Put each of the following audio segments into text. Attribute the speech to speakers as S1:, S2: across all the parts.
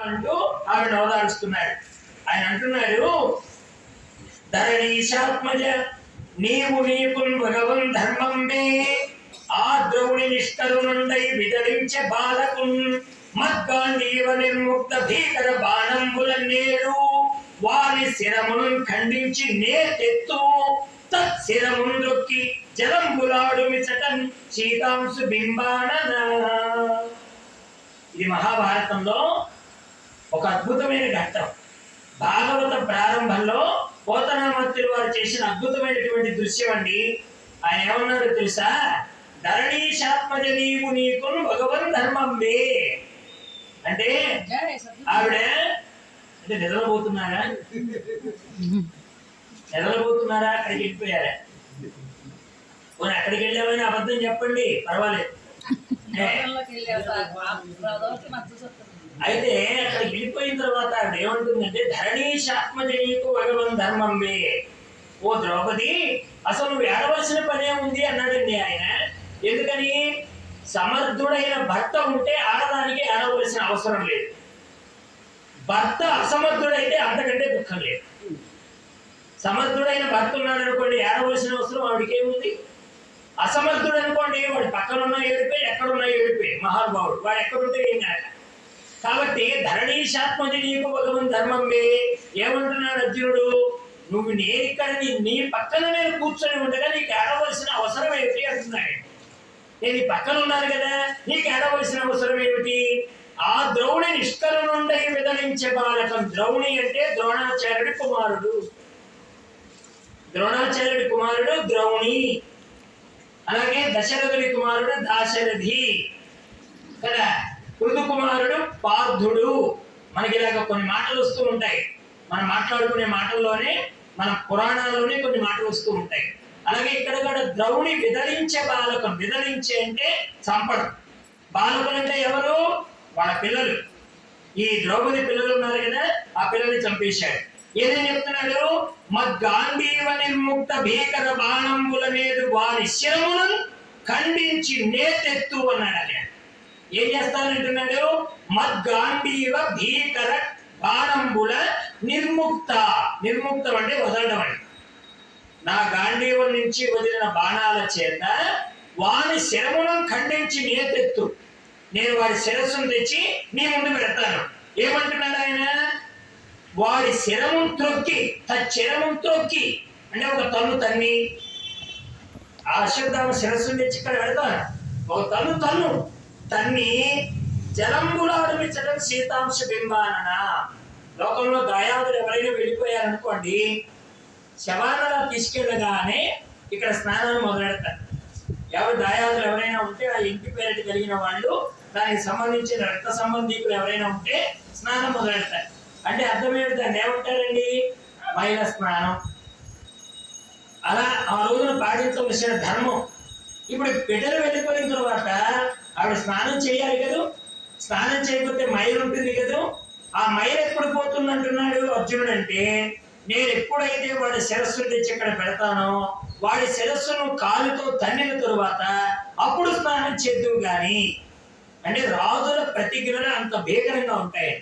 S1: అంటూ ఆవిడ ఓదారుస్తున్నాడు. ఆయన అంటున్నాడు, ధరణీశాత్మజ నీవు నీకున్ భగవన్ ధర్మంబే ఆ ద్రౌణి నిష్కరునుండై విదరించే బాలకున్ మద్గాంధీవ నిర్ముక్త భీకర బాణంబుల నేడు వారి శిరమును ఖండించి నేతెత్తు తత్శిరమును దొక్కి జలంబులాడు మిచటన్ సీతాంశు బింబానన. ఇది మహాభారతంలో ఒక అద్భుతమైన ఘట్టం. భాగవత ప్రారంభంలో పోతనామాత్యులు వారు చేసిన అద్భుతమైనటువంటి దృశ్యం అండి. ఆయన ఏమన్నారో తెలుసా? ధరణీశాత్మజ నీవు నీకును భగవన్ ధర్మంబే అంటే ఆవిడ అంటే నిద్రపోతున్నారా అక్కడికి వెళ్ళిపోయారా? పోనీ అక్కడికి వెళ్ళామని అబద్ధం చెప్పండి, పర్వాలేదు. అయితే అక్కడికి వెళ్ళిపోయిన తర్వాత ఆవిడ ఏమంటుందంటే, ధరణీశాత్మజ నీకు భగవన్ ధర్మంబే. ఓ ద్రౌపది, అసలు నువ్వు ఏడవలసిన పనే ఉంది అన్నాడండి ఆయన. ఎందుకని? సమర్థుడైన భర్త ఉంటే ఆడదానికి ఏడవలసిన అవసరం లేదు. భర్త అసమర్థుడైతే అంతకంటే దుఃఖం లేదు. సమర్థుడైన భర్త ఉన్నాడు అనుకోండి, ఏడవలసిన అవసరం వాడికి ఏముంది? అసమర్థుడు అనుకోండి, వాడి పక్కనున్న ఏడిపోయి ఎక్కడున్నా ఏడిపోయి మహానుభావుడు, వాడు ఎక్కడుంటే ఏం కాక. కాబట్టి ధరణీశాత్మజ నీకు భగవన్ ధర్మంబే. ఏమంటున్నాడు అర్జునుడు? నువ్వు ఇక్కడ నీ పక్కన నేను కూర్చొని ఉండగా నీకు ఏడవలసిన అవసరం ఏమిటి అంటున్నాడు. నేను ఈ పక్కన ఉన్నాను కదా, నీకు ఏడవలసిన అవసరం ఏమిటి? ఆ ద్రౌణి నిష్కరునుండై విదలించే బాలకం. ద్రౌణి అంటే ద్రోణాచార్యుడి కుమారుడు. ద్రోణాచార్యుడి కుమారుడు ద్రౌణి. అలాగే దశరథుడి కుమారుడు దాశరథి కదా. పృథు కుమారుడు పార్థుడు. మనకి ఇలాగ కొన్ని మాటలు వస్తూ ఉంటాయి. మనం మాట్లాడుకునే మాటల్లోనే, మన పురాణాల్లోనే కొన్ని మాటలు వస్తూ ఉంటాయి. అలాగే ఇక్కడ కూడా ద్రౌణి విదలించే బాలకం. విదలించే అంటే చంపడం. బాలకులు అంటే ఎవరు? వాళ్ళ పిల్లలు. ఈ ద్రౌపది పిల్లలు ఉన్నారు కదా, ఆ పిల్లల్ని చంపేశాడు. ఏదేం చెప్తున్నాడు? మద్గాంధీవ నిర్ముక్త భీకర బాణంబుల మీద వారి శిరమును ఖండించి నేతెత్తు అన్నాడు. ఆయన ఏం చేస్తానంటున్నాడు? మద్గాంధీవ భీకర బాణంబుల నిర్ముక్త. నిర్ముక్తం అంటే వదలడం అండి. నా గాంధీవం నుంచి వదిలిన బాణాల చేత వారి శిరమును ఖండించి నేతెత్తు. నేను వారి శిరస్సును తెచ్చి నీ ముందు పెడతాను. ఏమంటున్నాడు ఆయన? వారి శిరము త్రొక్కి, తచ్చిరము త్రొక్కి అంటే ఒక తన్ను తన్ని, ఆ అశ్వత్థామ శిరస్సును తెచ్చి ఇక్కడ పెడతాను. ఒక తన్ను తన్ని జలంబులాడుమిచ్చడం సీతాంశ బింబానన. లోకంలో దాయాదులు ఎవరైనా వెళ్ళిపోయారనుకోండి, శవాలను తీసుకెళ్ళగానే ఇక్కడ స్నానాలు మొదలెడతారు. ఎవరు దాయాదులు ఎవరైనా ఉంటే ఆ ఇంటి పేరటి కలిగిన వాళ్ళు, దానికి సంబంధించిన రక్త సంబంధికులు ఎవరైనా ఉంటే స్నానం మొదలెడతారు. అంటే అర్థం ఏంటి? దాన్ని ఏమంటారండి? మహిళ స్నానం. అలా ఆ రోజున పాటించవలసిన ధర్మం. ఇప్పుడు బిడ్డలు వెళ్ళిపోయిన తర్వాత ఆవిడ స్నానం చేయాలి కదా. స్నానం చేయకపోతే మైలు ఉంటుంది కదా. ఆ మైలు ఎప్పుడు పోతుందంటున్నాడు అర్జునుడు అంటే, నేను ఎప్పుడైతే వాడి శిరస్సును తెచ్చి ఇక్కడ పెడతానో, వాడి శిరస్సును కాలుతో తన్నిన తరువాత అప్పుడు స్నానం చేద్దువు గాని. అంటే రాజుల ప్రతిజ్ఞలు అంత భీకరంగా ఉంటాయి.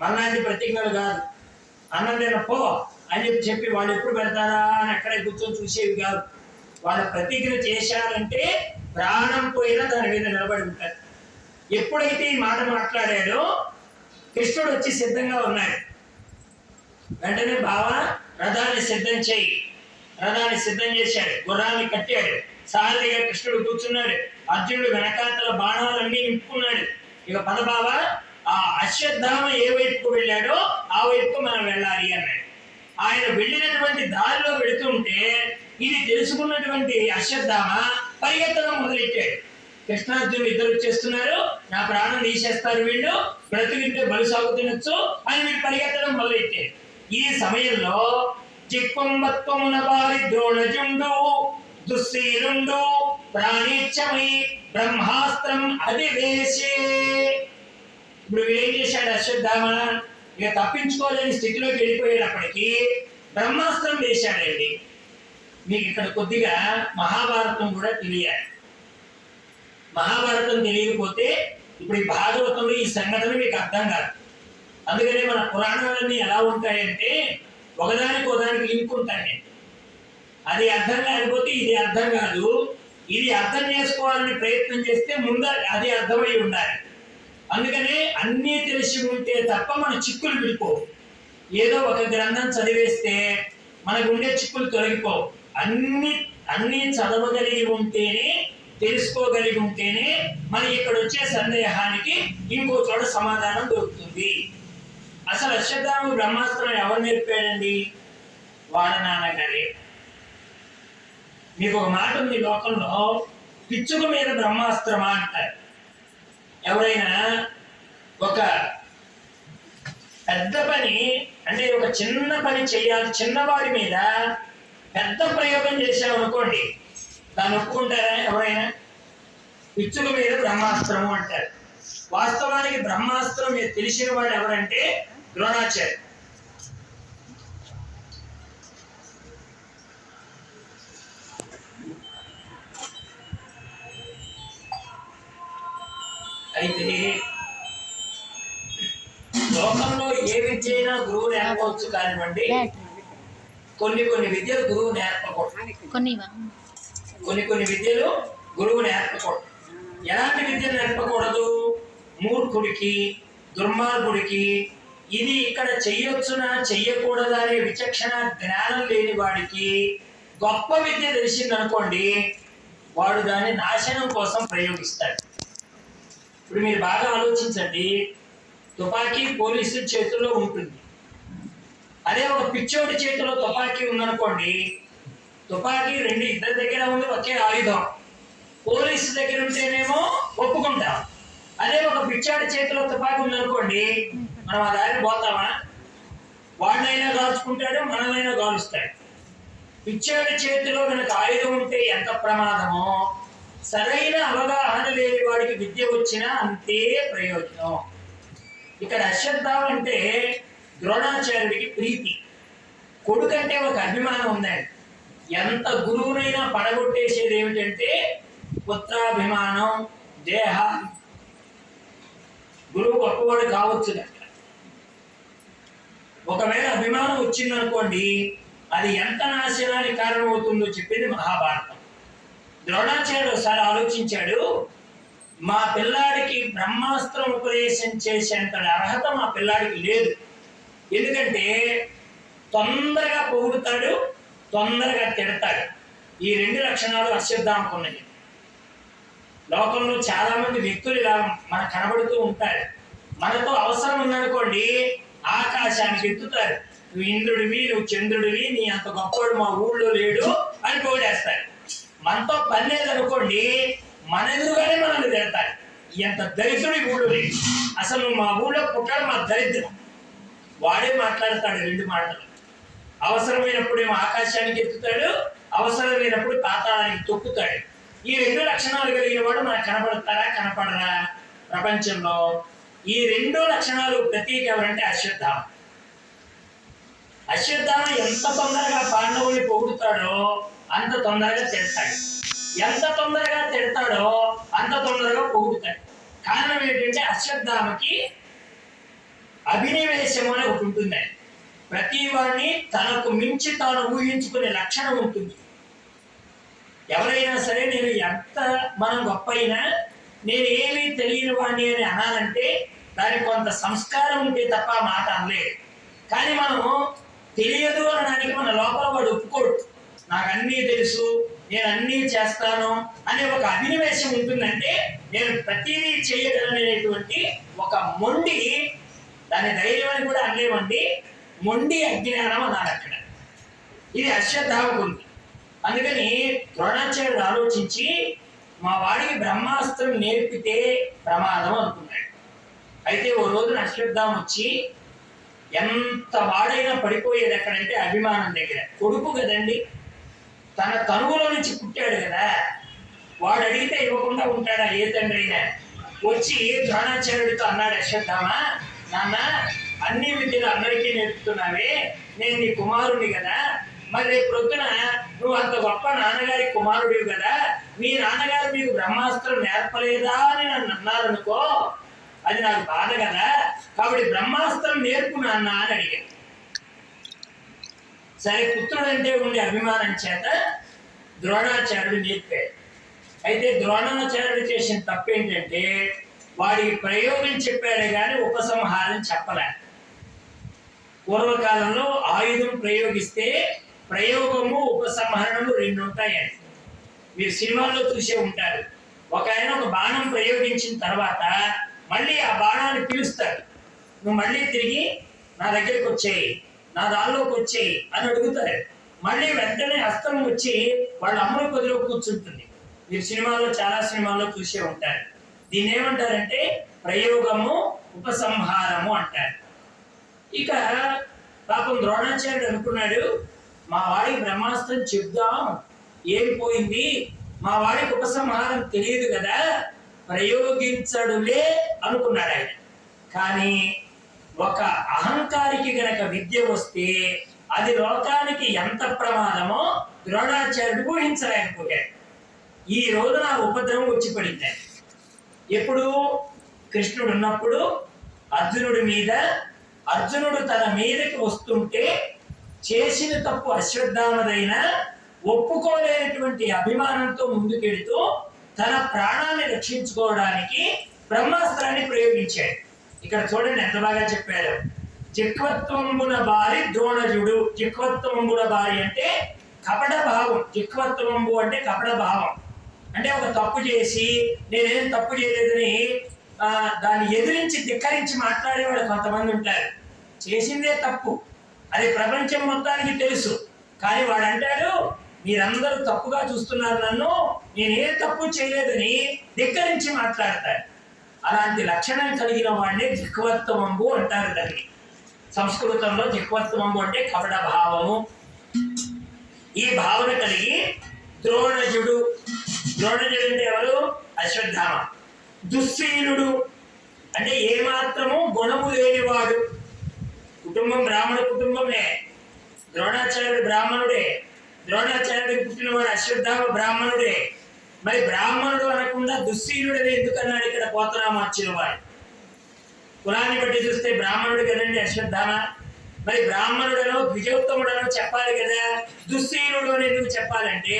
S1: మళ్ళీ ప్రతిజ్ఞలు కాదు. అన్నం పో అని చెప్పి వాళ్ళు ఎప్పుడు పెడతారా అని అక్కడే కూర్చొని చూసేవి కాదు. వాళ్ళ ప్రతిజ్ఞ చేశారంటే ప్రాణం పోయినా దాని మీద నిలబడి ఉంటారు. ఎప్పుడైతే ఈ మాట మాట్లాడాడో కృష్ణుడు వచ్చి సిద్ధంగా ఉన్నాడు. వెంటనే బావా రథాన్ని సిద్ధం చేయి. రథాన్ని సిద్ధం చేశాడు, గుర్రాన్ని కట్టాడు. సారథిగా కృష్ణుడు కూర్చున్నాడు. అర్జునుడు వెనకాతల బాణాలన్నీ నింపుకున్నాడు. ఇక పద బావా, ఆ అశ్వత్థామ ఏ వైపుకు వెళ్ళాడో ఆ వైపుకు మనం వెళ్ళాలి అన్నాడు. ఆయన వెళ్ళినటువంటి దారిలో వెళుతుంటే ఇది తెలుసుకున్నటువంటి అశ్వత్థామ పరిగెత్తడం మొదలెట్టాడు. కృష్ణార్జునుడు ఇద్దరు వచ్చేస్తున్నారు, నా ప్రాణం తీసేస్తారు వీళ్ళు, బ్రతికింటే బలి సాగు తినొచ్చు అని వీళ్ళు పరిగెత్తడం మొదలెట్టాడు. ఈ సమయంలో చిక్కుంబత్వమున వారి ద్రోణజుండు దుశ్శీలుండు ప్రాణీచ్చమై బ్రహ్మాస్త్రం అధివేశే. ఇప్పుడు వీళ్ళేం చేశాడు? అశ్వత్థామ ఇక తప్పించుకోలేని స్థితిలోకి వెళ్ళిపోయేటప్పటికీ బ్రహ్మాస్త్రం వేశాడండి. మీకు ఇక్కడ కొద్దిగా మహాభారతం కూడా తెలియాలి. మహాభారతం తెలియకపోతే ఇప్పుడు ఈ భాగవతంలో ఈ సంఘటన మీకు అర్థం కాదు. అందుకనే మన పురాణాలన్నీ ఎలా ఉంటాయంటే ఒకదానికి ఒకదానికి లింక్ ఉంటాయి. అది అర్థం కాకపోతే ఇది అర్థం కాదు, ఇది అర్థం చేసుకోవాలని ప్రయత్నం చేస్తే ముందు అది అర్థమై ఉండాలి. అందుకనే అన్నీ తెలిసి ఉంటే తప్ప మన చిక్కులు విడిపోవు. ఏదో ఒక గ్రంథం చదివేస్తే మనకు ఉండే చిక్కులు తొలగిపోవు. అన్ని చదవగలిగి ఉంటేనే, తెలుసుకోగలిగి ఉంటేనే మనకి ఇక్కడ వచ్చే సందేహానికి ఇంకో చోట సమాధానం దొరుకుతుంది. అసలు అశ్వత్థామ బ్రహ్మాస్త్రం ఎవరు నేర్పాడండి? వాళ్ళ నాన్నగారే. మీకు ఒక మాట ఉంది లోకంలో, పిచ్చుక మీద బ్రహ్మాస్త్రమా అంటారు. ఎవరైనా ఒక పెద్ద పని అంటే ఒక చిన్న పని చేయాలి, చిన్నవాడి మీద పెద్ద ప్రయోగం చేశామనుకోండి, దాన్ని ఒప్పుకుంటారా ఎవరైనా? పిచ్చుక మీద బ్రహ్మాస్త్రము అంటారు. వాస్తవానికి బ్రహ్మాస్త్రం మీద తెలిసిన వాడు ఎవరంటే ద్రోణాచార్య. అయితే లోకంలో ఏ విద్య అయినా గురువు నేర్పవచ్చు కానివ్వండి, కొన్ని విద్యలు గురువు నేర్పకూడదు. కొన్ని విద్యలు గురువు నేర్పకూడదు. ఎలాంటి విద్యలు నేర్పకూడదు? మూర్ఖుడికి, దుర్మార్గుడికి, ఇది ఇక్కడ చెయ్యొచ్చునా చెయ్యకూడదా అనే విచక్షణ జ్ఞానం లేని వాడికి గొప్ప విద్య తెలిసిందనుకోండి, వాడు దాన్ని నాశనం కోసం ప్రయోగిస్తాడు. ఇప్పుడు మీరు బాగా ఆలోచించండి, తుపాకీ పోలీసు చేతుల్లో ఉంటుంది. అదే ఒక పిచ్చోడి చేతిలో తుపాకీ ఉందనుకోండి, తుపాకీ ఇద్దరి దగ్గర ఉంది, ఒకే ఆయుధం. పోలీసు దగ్గర ఉంటేనేమో ఒప్పుకుంటాం. అదే ఒక పిచ్చాడి చేతిలో తుపాకీ ఉందనుకోండి, మనం ఆ దారిని పోతామా? వాడినైనా కాల్చుకుంటాడు, మనమైనా కాలుస్తాడు. పిచ్చాడి చేతిలో కనుక ఆయుధం ఉంటే ఎంత ప్రమాదమో, సరైన అవగాహన లేని వాడికి విద్య వచ్చినా అంతే ప్రయోజనం. ఇక్కడ అశ్వత్థామ అంటే ద్రోణాచార్యుడికి ప్రీతి, కొడుకంటే ఒక అభిమానం ఉందండి. ఎంత గురువునైనా పడగొట్టేసేది ఏమిటంటే పుత్రాభిమానం, దేహ. గురువు గొప్పవాడు కావచ్చు కదా, ఒకవేళ అభిమానం వచ్చిందనుకోండి, అది ఎంత నాశనానికి కారణమవుతుందో చెప్పింది మహాభారతం. ద్రోణాచార్యుడు ఒకసారి ఆలోచించాడు, మా పిల్లాడికి బ్రహ్మాస్త్రం ఉపదేశం చేసేంత అర్హత మా పిల్లాడికి లేదు. ఎందుకంటే తొందరగా పొగుడుతాడు, తొందరగా తిడతాడు. ఈ రెండు లక్షణాలు అశ్వత్థామకు ఉన్నాయి. లోకంలో చాలా మంది వ్యక్తులు ఇలా మనకు కనబడుతూ ఉంటారు. మనతో అవసరం ఉందనుకోండి, ఆకాశానికి ఎత్తుతారు. నువ్వు ఇంద్రుడివి, నువ్వు చంద్రుడివి, నీ అంత గొప్పవాడు మా ఊళ్ళో లేడు అని పొగిడేస్తారు. మనతో పని లేదనుకోండి, మన ఎదురుగానే మనల్ని తిడతారు. ఎంత దరిద్రుడి ఊళ్ళో లేదు, అసలు నువ్వు మా ఊళ్ళో పుట్టాడు, మా దరిద్రం. వాడే మాట్లాడతాడు రెండు మాటలు. అవసరమైనప్పుడేమో ఆకాశానికి ఎత్తుతాడు, అవసరమైనప్పుడు పాతాళానికి తొక్కుతాడు. ఈ రెండు లక్షణాలు కలిగిన వాడు మనకు కనపడతారా, కనపడరా? ప్రపంచంలో ఈ రెండు లక్షణాలు ప్రతీక ఎవరంటే అశ్వత్థామ. అశ్వత్థామ ఎంత తొందరగా పాండవుల్ని పొగుడుతాడో అంత తొందరగా తిడతాడు, ఎంత తొందరగా తిడతాడో అంత తొందరగా పొగుడుతాడు. కారణం ఏంటంటే అశ్వత్థామకి అభినివేశం అని ఒకటి ఉంటుంది. ప్రతి వాడిని తనకు మించి తాను ఊహించుకునే లక్షణం ఉంటుంది. ఎవరైనా సరే నేను ఎంత మనం గొప్ప అయినా, నేను ఏమీ తెలియని వాడిని అని అనాలంటే దానికి కొంత సంస్కారం ఉంటే తప్ప మాట అనలేదు. కానీ మనము తెలియదు అనడానికి మన లోపల వాడు ఒప్పుకోడు. నాకు అన్నీ తెలుసు, నేను అన్నీ చేస్తాను అనే ఒక అభినివేశం ఉంటుందంటే నేను ప్రతిదీ చేయగలనేటువంటి ఒక మొండి, దాని ధైర్యం అని కూడా అనలేమండి, మొండి అజ్ఞానం అన్నారు అక్కడ. ఇది అశ్వత్థామకు ఉంది. అందుకని ద్రోణాచార్యుడు ఆలోచించి మా వాడికి బ్రహ్మాస్త్రం నేర్పితే ప్రమాదం అనుకున్నాడు. అయితే ఓ రోజున అశ్వత్థామ వచ్చి, ఎంత వాడైనా పడిపోయేది ఎక్కడంటే అభిమానం దగ్గర. కొడుకు కదండి, తన తనువులో నుంచి పుట్టాడు కదా, వాడు అడిగితే ఇవ్వకుండా ఉంటాడా ఏ తండ్రి అయినా? వచ్చి ద్రోణాచార్యుడితో అన్నాడు అశ్వత్థామ, నాన్న అన్ని విద్యలు అందరికీ నేర్పుతున్నావే, నేను నీ కుమారుడి కదా, మరి రేపు ప్రొద్దున నువ్వు అంత గొప్ప నాన్నగారి కుమారుడివి కదా, మీ నాన్నగారు మీకు బ్రహ్మాస్త్రం నేర్పలేదా అని నన్ను అన్నారనుకో, అది నాకు బాధ కదా, కాబట్టి బ్రహ్మాస్త్రం నేర్పు నాన్న అని అడిగాడు. సరే, పుత్రుడు అంటే ఉండే అభిమానం చేత ద్రోణాచార్యుడు నేర్పాడు. అయితే ద్రోణాచార్యుడు చేసిన తప్పేంటంటే వాడికి ప్రయోగం చెప్పాడే కానీ ఉపసంహారం చెప్పలే. పూర్వకాలంలో ఆయుధం ప్రయోగిస్తే ప్రయోగము ఉపసంహరణము రెండు ఉంటాయండి. మీరు సినిమాల్లో చూసే ఉంటారు. ఒక ఆయన ఒక బాణం ప్రయోగించిన తర్వాత మళ్ళీ ఆ బాణాన్ని పిలుస్తాడు, నువ్వు మళ్ళీ తిరిగి నా దగ్గరికి వచ్చేయి, నా దానిలోకి వచ్చేయి అని అడుగుతారు. మళ్ళీ వెంటనే హస్తం వచ్చి వాళ్ళ అమ్మని పొదిలో కూర్చుంటుంది. మీరు సినిమాల్లో చాలా సినిమాల్లో చూసే ఉంటారు. దీన్ని ఏమంటారంటే ప్రయోగము ఉపసంహారము అంటారు. ఇక పాపం ద్రోణాచార్యుడు అనుకున్నాడు, మా వాడికి బ్రహ్మాస్త్రం చెప్దాం, ఏం పోయింది, మా వాడికి ఉపసంహారం తెలియదు కదా, ప్రయోగించడులే అనుకున్నాడు ఆయన. కానీ ఒక అహంకారికి గనక విద్య వస్తే అది లోకానికి ఎంత ప్రమాదమో ద్రోణాచార్యుడు ఊహించలేకపోయాడు. ఈ రోజు నా ఉపద్రవం వచ్చి పడింది. ఎప్పుడు కృష్ణుడు ఉన్నప్పుడు అర్జునుడు తన మీదకి వస్తుంటే చేసిన తప్పు అశ్వత్థామదైనా ఒప్పుకోలేనటువంటి అభిమానంతో ముందుకెడుతూ తన ప్రాణాన్ని రక్షించుకోవడానికి బ్రహ్మాస్త్రాన్ని ప్రయోగించాడు. ఇక్కడ చూడండి ఎంత బాగా చెప్పారు. జిక్వత్వంబున బారి ద్రోణజుడు. జిక్వత్వంబున బారి అంటే కపట భావం. జిక్వత్వంబు అంటే కపట భావం. అంటే ఒక తప్పు చేసి నేనేం తప్పు చేయలేదని దాన్ని ఎదిరించి ధిక్కరించి మాట్లాడేవాడు కొంతమంది ఉంటారు. చేసిందే తప్పు, అది ప్రపంచం మొత్తానికి తెలుసు, కానీ వాడు అంటాడు మీరందరూ తప్పుగా చూస్తున్నారు నన్ను, నేనే తప్పు చేయలేదని ధిక్కరించి మాట్లాడతాడు. అలాంటి లక్షణం కలిగిన వాడిని జిక్వత్వంబు అంటారు. దాన్ని సంస్కృతంలో జిక్వత్వంబు అంటే కపట భావము. ఈ భావన కలిగి ద్రోణజుడు అంటే ఎవరు? అశ్వత్థామ. దుశ్శీలుడు అంటే ఏమాత్రము గుణము లేనివాడు. కుటుంబం బ్రాహ్మణ కుటుంబమే, ద్రోణాచార్యుడు బ్రాహ్మణుడే, ద్రోణాచార్యుడికి పుట్టినవాడు అశ్వత్థామ బ్రాహ్మణుడే. మరి బ్రాహ్మణుడు అనకుండా దుశ్శీలుడని ఎందుకన్నాడు ఇక్కడ పోతరామార్చిన వాడు? కులాన్ని బట్టి చూస్తే బ్రాహ్మణుడు కదండి అశ్వత్థామ. మరి బ్రాహ్మణుడనో ద్విజోత్తముడనో చెప్పాలి కదా, దుశ్శీలుడు అని ఎందుకు చెప్పాలంటే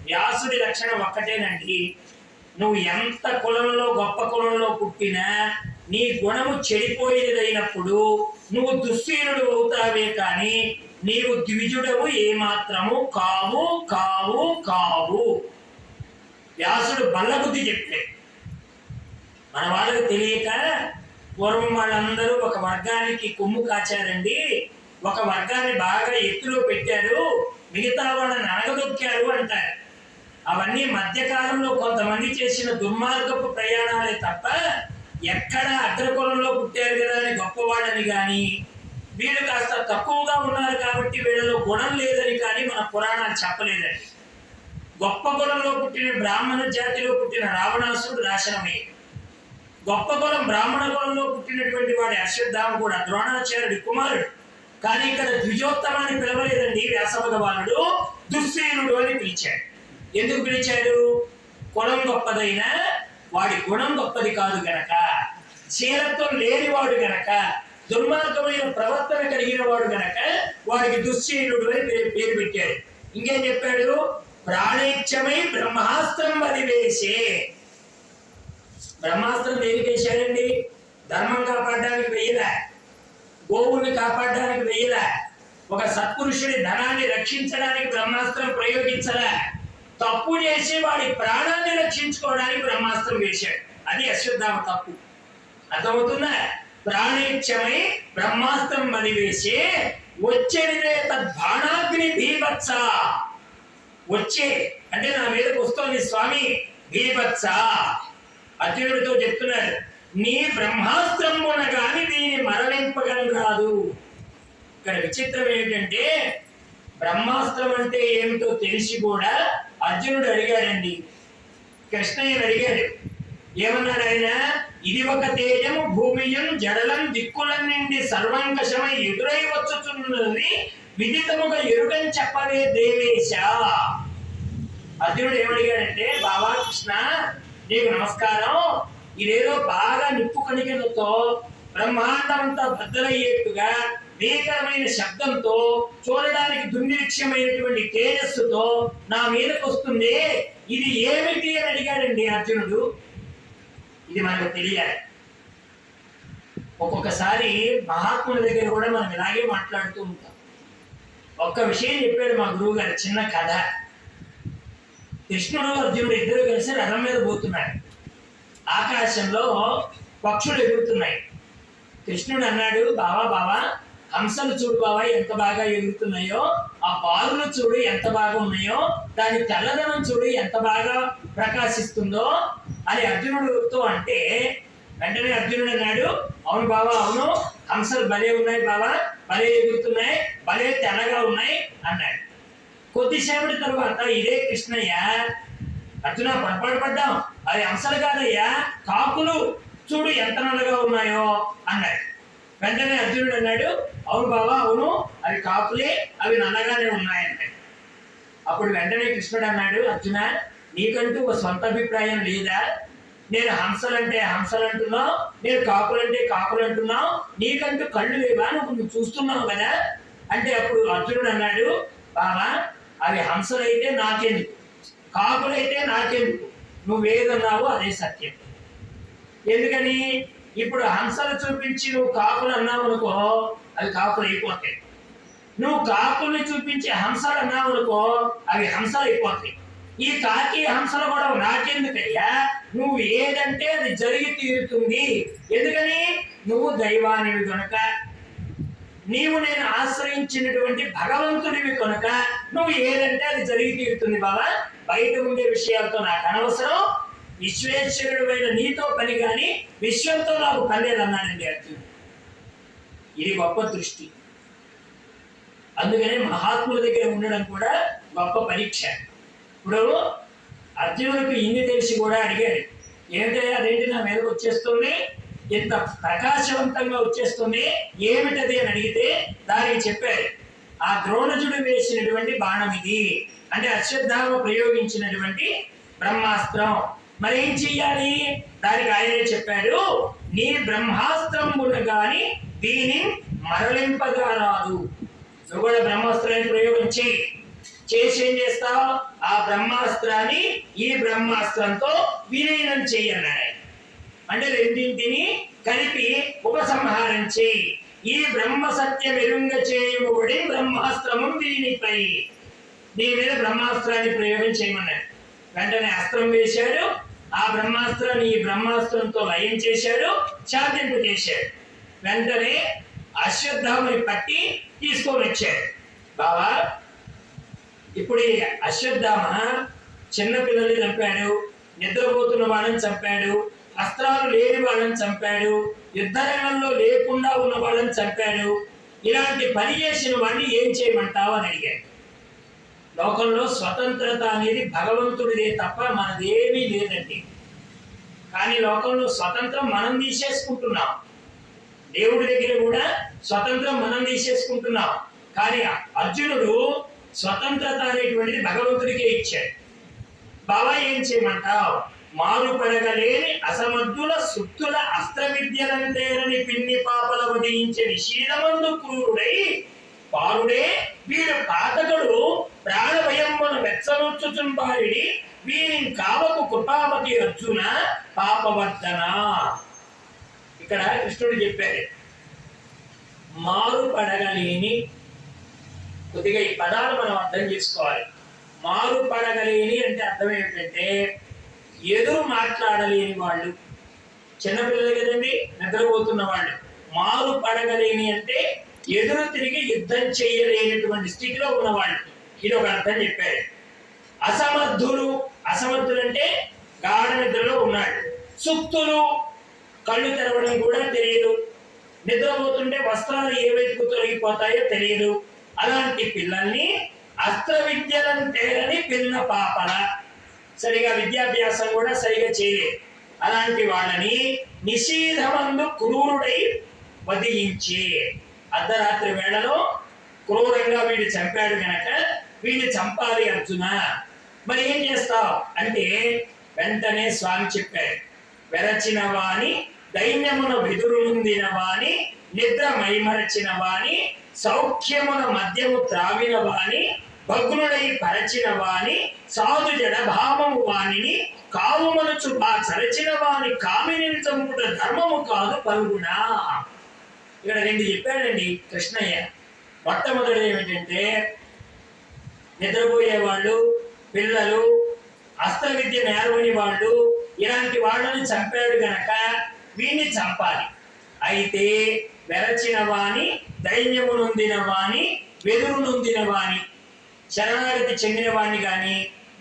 S1: వ్యాసుడి లక్షణం ఒక్కటేనండి. నువ్వు ఎంత కులంలో గొప్ప కులంలో పుట్టినా నీ గుణము చెడిపోయేదైనప్పుడు నువ్వు దుశ్శీలుడు అవుతావే కానీ నీవు ద్విజుడవు ఏమాత్రము కావు కావు కావు. వ్యాసుడు బల్లబుద్ధి చెప్పాడు. మన వాళ్ళకి తెలియక పూర్వం వాళ్ళందరూ ఒక వర్గానికి కొమ్ము కాచారండి, ఒక వర్గాన్ని బాగా ఎత్తులో పెట్టారు, మిగతా వాళ్ళని అనగదొక్కారు అంటారు. అవన్నీ మధ్యకాలంలో కొంతమంది చేసిన దుర్మార్గపు ప్రయాణాలే తప్ప ఎక్కడ అగ్రకులంలో పుట్టారు కదా అని గొప్పవాళ్ళని కానీ వీళ్ళు కాస్త తక్కువగా ఉన్నారు కాబట్టి వీళ్ళలో గుణం లేదని కానీ మన పురాణాలు చెప్పలేదండి. గొప్ప కులంలో పుట్టిన బ్రాహ్మణ జాతిలో పుట్టిన రావణాసుడు నాశనమయ్యాడు. గొప్ప కులం బ్రాహ్మణ కులంలో పుట్టినటువంటి వాడి అశ్వత్థామ కూడా ద్రోణాచార్యుడి కుమారుడు. కానీ ఇక్కడ ద్విజోత్తమాన్ని పిలవలేదండి వ్యాస భగవానుడు, దుశ్శీలుడు అని పిలిచాడు. ఎందుకు పిలిచాడు? కులం గొప్పదైనా వాడి గుణం గొప్పది కాదు గనక, శీలత్వం లేనివాడు గనక, దుర్మార్గమైన ప్రవర్తన కలిగిన వాడు గనక వాడికి దుశ్శీలుడు అని పేరు పెట్టాడు. ఇంకేం చెప్పాడు? ప్రాణేచ్ఛమై బ్రహ్మాస్త్రం వదివేసే. బ్రహ్మాస్త్రం దేనికి వేశాడండి? ధర్మం కాపాడడానికి వెయ్యలే, గోవుల్ని కాపాడడానికి వెయ్యలే, ఒక సత్పురుషుడి ధనాన్ని రక్షించడానికి బ్రహ్మాస్త్రం ప్రయోగించలే, తప్పు చేసి వాడి ప్రాణాన్ని రక్షించుకోవడానికి బ్రహ్మాస్త్రం వేశాడు. అది అశ్వత్థామ తప్పు. అర్థమవుతుందా? ప్రాణేచ్ఛమై బ్రహ్మాస్త్రం వదివేసే వచ్చేదే తద్బాణాగ్ని భీభత్స. వచ్చే అంటే నా మీదకి వస్తోంది స్వామి, భీభత్స. అర్జునుడితో చెప్తున్నారు, నీ బ్రహ్మాస్త్రం గాని దీన్ని మరణింపగలరాదు. ఇక్కడ విచిత్రం ఏంటంటే బ్రహ్మాస్త్రం అంటే ఏమిటో తెలిసి కూడా అర్జునుడు అడిగాడండి. కృష్ణయ్యను అడిగాడు. ఏమన్నాడు ఆయన? ఇది ఒక తేజము భూమియం జడలం దిక్కులన్నిండి సర్వంకషమై ఎదురై వచ్చుచున్నది విదితముగా ఎరుగని చెప్పవే దేవేశ. అర్జునుడు ఏమడిగాడంటే, బాబా కృష్ణ నీకు నమస్కారం, ఇదేదో బాగా నిప్పు కణికలతో బ్రహ్మాండమంతా బద్దలయ్యేట్టుగా భీకరమైన శబ్దంతో చూడడానికి దుర్నిరీక్ష్యమైనటువంటి తేజస్సుతో నా మీదకు వస్తుంది, ఇది ఏమిటి అని అడిగాడండి అర్జునుడు. ఇది మనకు తెలియాలి. ఒక్కొక్కసారి మహాత్ముల దగ్గర కూడా మనం ఇలాగే మాట్లాడుతూ ఉంటాం. ఒక్క విషయం చెప్పాడు మా గురువు గారు, చిన్న కథ. కృష్ణుడు అర్జునుడు ఇద్దరు కలిసి రథం మీద పోతున్నాడు. ఆకాశంలో పక్షులు ఎగురుతున్నాయి. కృష్ణుడు అన్నాడు, బావా బావా, హంసలు చూడు బావా ఎంత బాగా ఎగురుతున్నాయో, ఆ బారులు చూడు ఎంత బాగా ఉన్నాయో, దాని తెల్లదనం చూడు ఎంత బాగా ప్రకాశిస్తుందో అని అర్జునుడితో అంటే, వెంటనే అర్జునుడు అన్నాడు, అవును బావా అవును, హంసలు భలే ఉన్నాయి బావా, భలే ఎగురుతున్నాయి, భలే తెల్లగా ఉన్నాయి అన్నాడు. కొద్దిసేపటి తరువాత ఇదే కృష్ణయ్య, అర్జున పొరపాటు పడ్డాం, అది హంసలు కాదయ్యా కాకులు, చూడు ఎంత నల్లగా ఉన్నాయో అన్నాడు. వెంటనే అర్జునుడు అన్నాడు, అవును బావా అవును, అవి కాకులే, అవి నల్లగానే ఉన్నాయన్నాడు. అప్పుడు వెంటనే కృష్ణుడు అన్నాడు, అర్జున నీకంటూ ఒక సొంత అభిప్రాయం లేదా? నేను హంసలంటే హంసలు అంటున్నావు, నేను కాకులంటే కాకులు అంటున్నావు, నీకంటూ కళ్ళు లేవా, నువ్వు చూస్తున్నావు కదా అంటే అప్పుడు అర్జునుడు అన్నాడు, బావా అవి హంసలైతే నాకెందుకు, కాకులైతే నాకెందుకు, నువ్వేదన్నావో అదే సత్యం. ఎందుకని? ఇప్పుడు హంసలు చూపించి నువ్వు కాకులు అన్నావు అనుకో, అవి కాకులు అయిపోతాయి. నువ్వు కాకుల్ని చూపించి హంసలు అన్నావు అనుకో, అవి హంసలు అయిపోతాయి. ఈ కాకి హంసలు కూడా నాకెందుకయ్యా, నువ్వు ఏదంటే అది జరిగి తీరుతుంది. ఎందుకని? నువ్వు దైవానివి కనుక, నీవు నేను ఆశ్రయించినటువంటి భగవంతుడివి కనుక నువ్వు ఏదంటే అది జరిగి తీరుతుంది బాబా. బయట ఉండే విషయాలతో నాకు అనవసరం, విశ్వేశ్వరుడైన నీతో పని కానీ విశ్వంతో నాకు పని లేదన్నానండి అర్జునుడు. ఇది గొప్ప దృష్టి. అందుకనే మహాత్ముల దగ్గర ఉండడం కూడా గొప్ప పరీక్ష. ఇప్పుడు అర్జునుడికి ఇన్ని తెలిసి కూడా అడిగాడు, ఏంటంటే అదేంటి నా మీదకి వచ్చేస్తుంది, ఇంత ప్రకాశవంతంగా వచ్చేస్తుంది, ఏమిటది అని అడిగితే దానికి చెప్పారు, ఆ ద్రోణజుడు వేసినటువంటి బాణం ఇది, అంటే అశ్వత్థామ ప్రయోగించినటువంటి బ్రహ్మాస్త్రం. మరి ఏం చెయ్యాలి? దానికి ఆయనే చెప్పాడు, నీ బ్రహ్మాస్త్రమును గాని దీని మరలింపగా రాదు. నువ్వు కూడా బ్రహ్మాస్త్రాన్ని ప్రయోగం చేసి ఏం చేస్తావు? ఆ బ్రహ్మాస్త్రాన్ని ఈ బ్రహ్మాస్త్రంతో విలీనం చెయ్యన్నాడు. అంటే రెండింటిని కలిపి ఉపసంహారం చేయి. ఈ బ్రహ్మ సత్యం ఎరుంగ చేయబడి బ్రహ్మాస్త్రము దీనిపై, నీ మీద బ్రహ్మాస్త్రాన్ని ప్రయోగం చేయమన్నాడు. వెంటనే అస్త్రం వేశాడు, ఆ బ్రహ్మాస్త్రాన్ని ఈ బ్రహ్మాస్త్రంతో లయం చేశాడు, శాంతింపు చేశాడు. వెంటనే అశ్వత్థామని పట్టి తీసుకొని వచ్చాడు. బాబా ఇప్పుడు ఈ అశ్వత్థామ చిన్నపిల్లల్ని చంపాడు, నిద్రపోతున్న వాళ్ళని చంపాడు, అస్త్రాలు లేని వాళ్ళని చంపాడు, యుద్ధ రంగంలో లేకుండా ఉన్న వాళ్ళని చంపాడు. ఇలాంటి పని చేసిన వాడిని ఏం చేయమంటావు అని అడిగాడు. లోకంలో స్వతంత్రత అనేది భగవంతుడిదే తప్ప మనదేమీ లేదండి. కానీ లోకంలో స్వతంత్రం మనం తీసేసుకుంటున్నాం. దేవుడి దగ్గర కూడా స్వతంత్రం మనం తీసేసుకుంటున్నాం. కానీ అర్జునుడు స్వతంత్రత అనేటువంటిది భగవంతుడికే ఇచ్చాడు. బాబా ఏం చేయమంటావు? మారుపడగలేని అసమర్థుల సుత్తుల అస్త్ర విద్యలంతేరని పిన్ని పాపల వధించే నిషీధమందు క్రూరుడై పారుడే వీడు పాతకుడు ప్రాణభయమున వెచ్చనొచ్చుచుంబారిడి వీరిని కావకు కృపావతి అర్జున పాపవర్ధన. ఇక్కడ కృష్ణుడు చెప్పాడు మారుపడగలేని. కొద్దిగా ఈ పదాలు మనం అర్థం చేసుకోవాలి. మారుపడగలేని అంటే అర్థం ఏమిటంటే ఎదురు మాట్లాడలేని వాళ్ళు, చిన్నపిల్లలు కదండి, నిద్రపోతున్న వాళ్ళు. మారు పడగలేని అంటే ఎదురు తిరిగి యుద్ధం చేయలేనటువంటి స్థితిలో ఉన్నవాళ్ళు. ఇది ఒక అర్థం చెప్పారు. అసమర్థులు, అసమర్థులు అంటే గాఢ నిద్రలో ఉన్నాడు. సుప్తులు, కళ్ళు తెరవడం కూడా తెలియదు, నిద్రపోతుంటే వస్త్రాలు ఏ వైపు తొలగిపోతాయో తెలియదు. అలాంటి పిల్లల్ని అస్త్ర విద్యలను తేరని పిల్ల పాపల, సరిగా విద్యాభ్యాసం కూడా సరిగా చేయలేదు. అలాంటి వాళ్ళని నిషీధమందు క్రూరుడై వధించి, అర్ధరాత్రి వేళలో క్రూరంగా వీడు చంపాడు కనుక వీడిని చంపాలి అర్జున. మరి ఏం చేస్తావు అంటే వెంటనే స్వామి చెప్పారు, వెరచిన వాని దైన్యమున వెదురునుందిన వాని నిద్ర మైమరచిన వాని సౌఖ్యమున మద్యము త్రావిన వాని భగ్నుడై పరచిన వాని సాధు జడభావము వానిని కావుమనుచు బా చరచిన వాని కామిని చంపుట ధర్మము కాదు పలుగునా. ఇక్కడ రెండు చెప్పాడండి కృష్ణయ్య. మొట్టమొదటి ఏమిటంటే నిద్రపోయే వాళ్ళు, పిల్లలు, అస్త్ర విద్య నేర్వని వాళ్ళు, ఇలాంటి వాళ్ళని చంపాడు గనక వీణ్ణి చంపాలి. అయితే వెరచిన వాణి, దైన్యము నొందిన వాణి, వెదురు నొందిన వాణి, శరణాగతి చెందిన వాణ్ణి కానీ,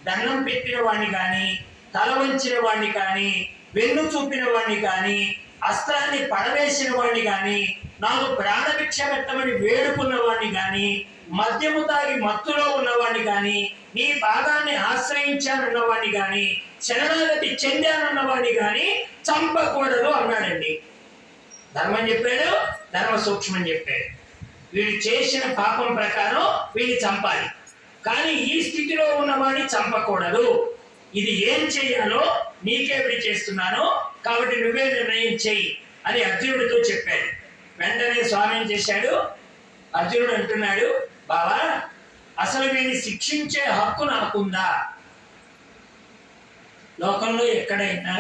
S1: దండం పెట్టిన వాణ్ణి కానీ, తల వంచిన వాణ్ణి కానీ, వెన్ను చూపిన వాణ్ణి కానీ, అస్త్రాన్ని పడవేసిన వాణ్ణి కానీ, నాకు ప్రాణభిక్ష పెట్టమని వేడుకున్న వాణ్ణి కానీ, మద్యము తాగి మత్తులో ఉన్నవాణ్ణి కానీ, నీ పాదాన్ని ఆశ్రయించానన్నవాణ్ణి కానీ, శరణాగతి చెందానన్నవాణ్ణి కానీ చంపకూడదు అన్నాడండి. ధర్మం చెప్పాడు, ధర్మ సూక్ష్మం చెప్పాడు. వీడు చేసిన పాపం ప్రకారం వీడిని చంపాలి, కానీ ఈ స్థితిలో ఉన్నవాడిని చంపకూడదు. ఇది ఏం చెయ్యాలో నీకే విడి చేస్తున్నాను, కాబట్టి నువ్వే నిర్ణయం చెయ్యి అని అర్జునుడితో చెప్పాడు. వెంటనే స్వామి ఏం చేశాడు, అర్జునుడు అంటున్నాడు, బావా అసలు వీడిని శిక్షించే హక్కు నాకుందా? లోకంలో ఎక్కడైనా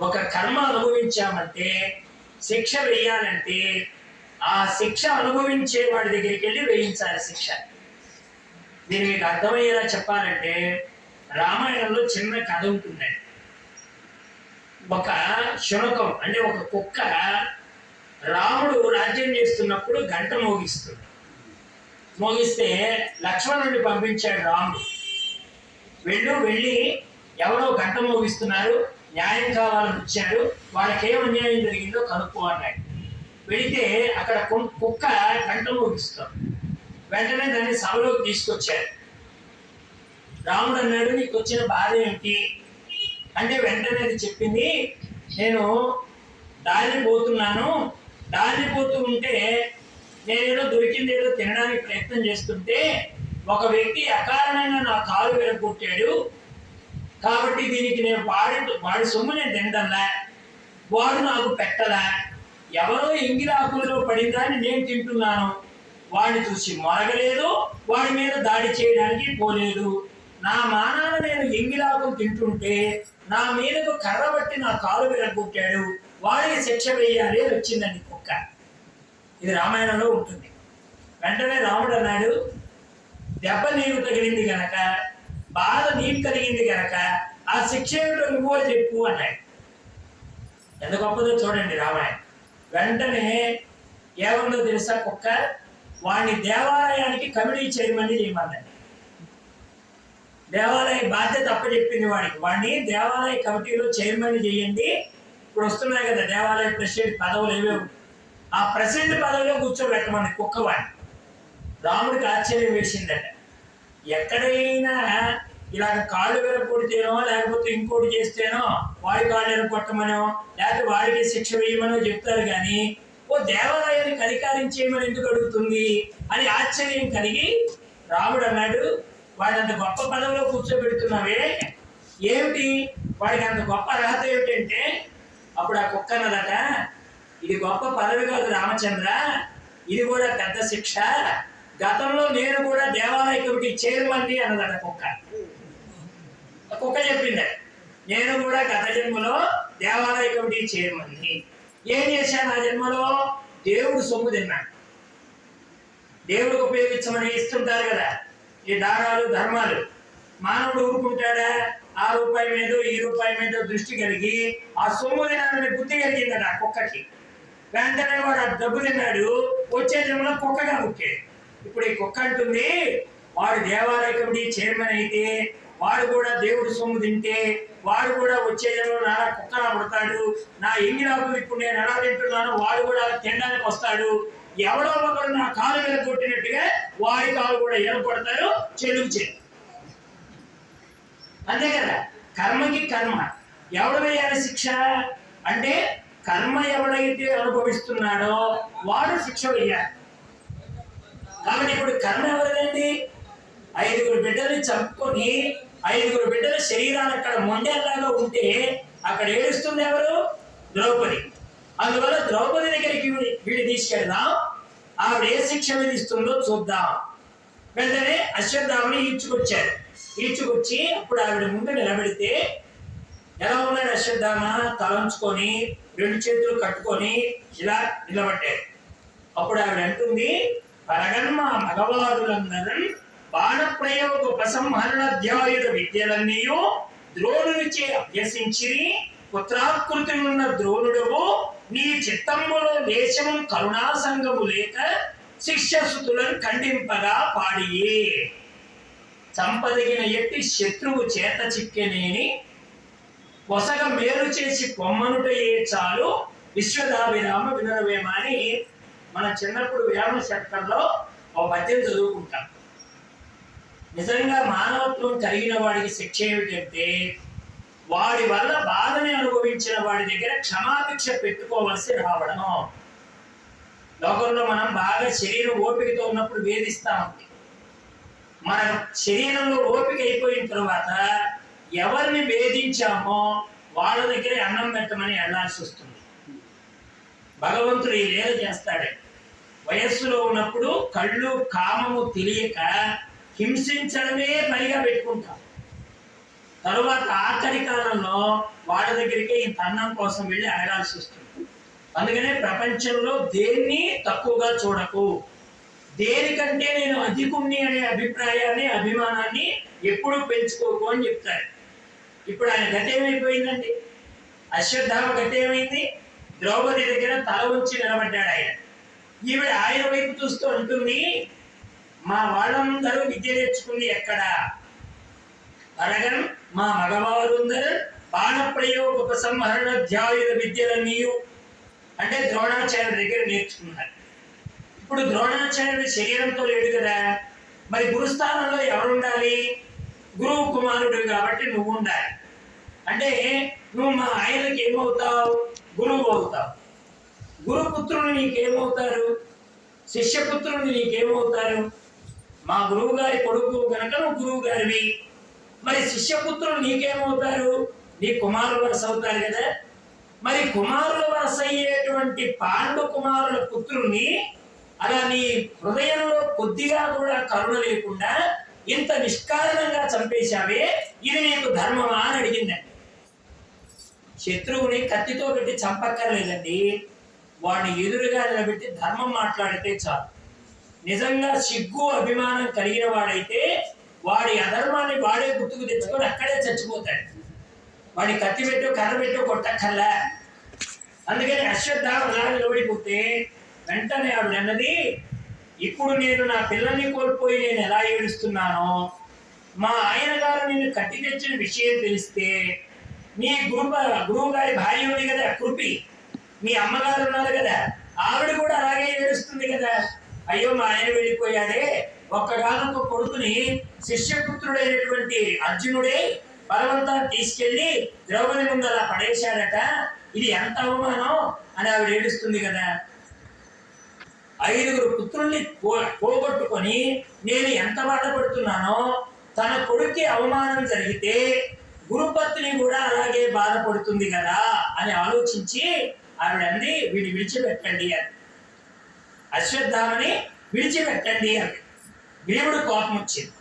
S1: ఒక కర్మ అనుభవించామంటే, శిక్ష వేయాలంటే ఆ శిక్ష అనుభవించే వాడి దగ్గరికి వెళ్ళి వేయించాలి శిక్ష. దీన్ని మీకు అర్థమయ్యేలా చెప్పాలంటే రామాయణంలో చిన్న కథ ఉంటుందండి. ఒక శునకం అంటే ఒక కుక్క రాముడు రాజ్యం చేస్తున్నప్పుడు గంట మోగిస్తే లక్ష్మణుడిని పంపించాడు రాముడు. వెళ్ళి ఎవరో గంట మోగిస్తున్నారు, న్యాయం కావాలని వచ్చారు, వాళ్ళకి ఏం అన్యాయం జరిగిందో కనుక్కో అన్నాడు. వెళితే అక్కడ కుక్క గంట మోగిస్తాం. వెంటనే దాన్ని సభలోకి తీసుకొచ్చారు. రాముడు అన్నాడు, నీకు వచ్చిన బాధ ఏమిటి అంటే, వెంటనే అది చెప్పింది, నేను దారి పోతూ ఉంటే నేనేదో దొరికిందేదో తినడానికి ప్రయత్నం చేస్తుంటే ఒక వ్యక్తి అకారణంగా నా కాలు విరగొట్టాడు, కాబట్టి దీనికి నేను వాడి సొమ్ము నేను తినడంలా, వాడు నాకు పెట్టలా, ఎవరో ఎంగిలాకులలో పడిందాన్ని నేను తింటున్నాను, వాడిని చూసి మొరగలేదు, వాడి మీద దాడి చేయడానికి పోలేదు, నా మానాన నేను ఎంగిలాకులు తింటుంటే నా మీదకు కర్ర బట్టి నా కాలు విరగొట్టాడు, వాడికి శిక్ష వేయాలి అని వచ్చిందండి కుక్క. ఇది రామాయణంలో ఉంటుంది. వెంటనే రాముడు అన్నాడు, దెబ్బ నీకు తగిలింది గనక, బాధ నీకు కలిగింది గనక ఆ శిక్ష ఏమిటో నువ్వో చెప్పు అన్నాడు. ఎంత గొప్పదో చూడండి రామాయణం. వెంటనే ఏముందో తెలుసా కుక్క, వాడిని దేవాలయానికి కమిటీ చైర్మన్ చేయమన్నాడు. దేవాలయ బాధ్యత అప్పచెప్పింది వాడిని దేవాలయ కమిటీలో చైర్మన్ చేయండి. ఇప్పుడు వస్తున్నాయి కదా దేవాలయ ప్రెసిడెంట్ పదవులు ఏవేవి, ఆ ప్రెసిడెంట్ పదవిలో కూర్చోబెట్టమని కుక్కవాడిని. రాముడికి ఆశ్చర్యం వేసిందట. ఎక్కడైనా ఇలాగ కాళ్ళు విరగొడితేనో లేకపోతే ఇంకోటి చేస్తేనో వాడి కాళ్ళు విరగొట్టమనో లేకపోతే వాడికి శిక్ష వేయమనో చెప్తారు, కానీ ఓ దేవాలయానికి అధికారించేయమని ఎందుకు అడుగుతుంది అని ఆశ్చర్యం కలిగి రాముడు అన్నాడు, వాడిని అంత గొప్ప పదవిలో కూర్చోబెడుతున్నావే ఏమిటి, వాడికి అంత గొప్ప అర్హత ఏమిటంటే, అప్పుడు ఆ కుక్క అన్నదట, ఇది గొప్ప పదవి కాదు రామచంద్ర, ఇది కూడా పెద్ద శిక్ష, గతంలో నేను కూడా దేవాలయ కమిటీ చైర్మన్ అన్నదట కుక్క. చెప్పిందట, నేను కూడా గత జన్మలో దేవాలయ కమిటీ చైర్మన్. ఏం చేశాను ఆ జన్మలో, దేవుడు సొమ్ము తిన్నాడు. దేవుడికి ఉపయోగించమని ఇస్తుంటారు కదా ఈ దానాలు ధర్మాలు. మానవుడు ఊరుకుంటాడా? ఆ రూపాయి మీదో ఈ రూపాయి మీదో దృష్టి కలిగి ఆ సొమ్ము తినాలని బుద్ధి కలిగిందట ఆ కుక్కకి. వెంటనే వాడు ఆ డబ్బు తిన్నాడు, వచ్చే జన్మలో కుక్కగా పుట్టాడు. ఇప్పుడు ఈ కుక్క అంటుంది, వాడు దేవాలయ కమిటీ చైర్మన్ అయితే, వాడు కూడా దేవుడు సొమ్ము తింటే, వాడు కూడా వచ్చే జన్మలో నాలా కుక్కలా పుడతాడు, నా ఎంగిలాకులు ఇప్పుడు నేను ఎలా తింటున్నాను వాడు కూడా తినడానికి వస్తాడు, ఎవడో ఒకడు నా కాలు మీద కొట్టినట్టుగా వాడి కాలు కూడా ఏర్పడతారు, చెల్లు. అంతే కదా, కర్మకి కర్మ. ఎవడు వేయాలి శిక్ష అంటే, కర్మ ఎవడైతే అనుభవిస్తున్నాడో వాడు శిక్ష వేయాలి. కాబట్టి ఇప్పుడు కర్మ ఎవరిదండి? 5 బిడ్డలు చంపుకొని 5 బిడ్డల శరీరాలు అక్కడ మొండేలాగా ఉంటే అక్కడ ఏడుస్తుంది ఎవరు? ద్రౌపది. అందువల్ల ద్రౌపది దగ్గరికి వీడి తీసుకెళ్దాం, ఆవిడ ఏ శిక్ష విధిస్తుందో చూద్దాం. వెంటనే అశ్వత్థామని ఈడ్చుకొచ్చి అప్పుడు ఆవిడ ముందు నిలబెడితే ఎలా ఉన్నాడు అశ్వత్థామ? తలంచుకొని 2 చేతులు కట్టుకొని ఇలా నిలబడ్డాడు. అప్పుడు ఆవిడ అంటుంది, పరగన్మ మగవారులందరూ బాణప్రయోగ ఉపసంహరణాధ్యాయుధ విద్యలన్నీయు ద్రోణునిచే అభ్యసించి పుత్రాకృతి ఉన్న ద్రోణుడవు నీ చిత్తంబులో దేశము కరుణాసంగము లేక శిష్యసుతులను ఖండింపగా పాడియే చంపదగిన ఎట్టి శత్రువు చేత చిక్కెనేని పొసగ మేలు చేసి పొమ్మనుటయే చాలు విశ్వదాభిరామ వినరవేమ అని మన చిన్నప్పుడు వేమ శతకంలో ఒక పద్యం చదువుకుంటాం. నిజంగా మానవత్వం కలిగిన వాడికి శిక్ష ఏమిటంటే వాడి వల్ల బాధని అనుభవించిన వాడి దగ్గర క్షమాభిక్ష పెట్టుకోవలసి రావడం. లోకంలో మనం బాగా శరీరం ఓపికతో ఉన్నప్పుడు వేధిస్తామండి. మన శరీరంలో ఓపిక అయిపోయిన తర్వాత ఎవరిని వేధించామో వాళ్ళ దగ్గరే అన్నం పెట్టమని వెళ్ళాల్సి వస్తుంది. భగవంతుడు ఈ లీల చేస్తాడే. వయస్సులో ఉన్నప్పుడు కళ్ళు కామము తెలియక హింసించడమే పనిగా పెట్టుకుంటాం. తరువాత ఆఖరి కాలంలో వాళ్ళ దగ్గరికి ఇంత అన్నం కోసం వెళ్ళి అడగాల్సి వస్తుంది. అందుకనే ప్రపంచంలో దేన్ని తక్కువగా చూడకు, దేనికంటే నేను అధికుణ్ణి అనే అభిప్రాయాన్ని అభిమానాన్ని ఎప్పుడూ పెంచుకోకు అని చెప్తారు. ఇప్పుడు ఆయన గతి ఏమైపోయిందండి? అశ్వత్థామ గతి ఏమైంది? ద్రౌపది దగ్గర తల ఉంచి నిలబడ్డాడు ఆయన. ఈవిడ ఆయన వైపు చూస్తూ అంటుంది, మా వాళ్ళందరూ విద్య నేర్చుకుంది ఎక్కడ? పరగన్ మా మగవారుందరూ బాణప్రయోగ ఉపసంహరణాధ్యాయుధ విద్యలన్నీయు అంటే ద్రోణాచార్యుడి దగ్గర నేర్చుకున్నారు. ఇప్పుడు ద్రోణాచార్యుడి శరీరంతో లేడు కదా, మరి గురుస్థానంలో ఎవరుండాలి? గురువు కుమారుడు కాబట్టి నువ్వు ఉండాలి. అంటే నువ్వు మా ఆయనకి ఏమవుతావు? గురువు అవుతావు. గురుపుత్రులు నీకేమవుతారు? శిష్యపుత్రులు నీకేమవుతారు? మా గురువు గారి కొడుకు కనుక నువ్వు గురువు గారివి. మరి శిష్యపుత్రులు నీకేమవుతారు? నీ కుమారుల వరస అవుతారు కదా. మరి కుమారుల వరస అయ్యేటువంటి పాండు కుమారుల పుత్రుల్ని అలా నీ హృదయంలో కొద్దిగా కూడా కరుణ లేకుండా ఇంత నిష్కారణంగా చంపేశావే, ఇది నీకు ధర్మమా అని అడిగిందండి. శత్రువుని కత్తితో పెట్టి చంపక్కర్లేదండి, వాడిని ఎదురుగా నిలబెట్టి ధర్మం మాట్లాడితే చాలు. నిజంగా సిగ్గు అభిమానం కలిగిన వాడైతే వాడి అధర్మాన్ని వాడే గుర్తుకు తెచ్చుకొని అక్కడే చచ్చిపోతాడు. వాడి కత్తి పెట్టు కర్ర పెట్టు కొట్టక్కర్లా. అందుకని అశ్వత్థామ అలా నిలబడిపోతే వెంటనే ఆవిడ అన్నది, ఇప్పుడు నేను నా పిల్లల్ని కోల్పోయి నేను ఎలా ఏడుస్తున్నానో, మా ఆయన గారు నిన్ను కట్టి తెచ్చిన విషయం తెలిస్తే, నీ గురువు గారి భార్య ఉంది కదా కృపి, మీ అమ్మగారు ఉన్నారు కదా, ఆవిడ కూడా అలాగే ఏడుస్తుంది కదా. అయ్యో మా ఆయన వెళ్ళిపోయాడే, ఒక్కగానొక్క కొడుకుని శిష్యపుత్రుడైనటువంటి అర్జునుడే బలవంతాన్ని తీసుకెళ్లి ద్రౌపది ముందు అలా పడేశాడట, ఇది ఎంత అవమానం అని ఆవిడ ఏడుస్తుంది కదా. 5 పుత్రుల్ని పోగొట్టుకొని నేను ఎంత బాధపడుతున్నానో, తన కొడుక్కి అవమానం జరిగితే గురుపత్ని కూడా అలాగే బాధపడుతుంది కదా అని ఆలోచించి ఆవిడ అంది, వీడిని విడిచిపెట్టండి అని. అశ్వత్థామని విడిచిపెట్టండి అని. భీముడు కోపం వచ్చింది.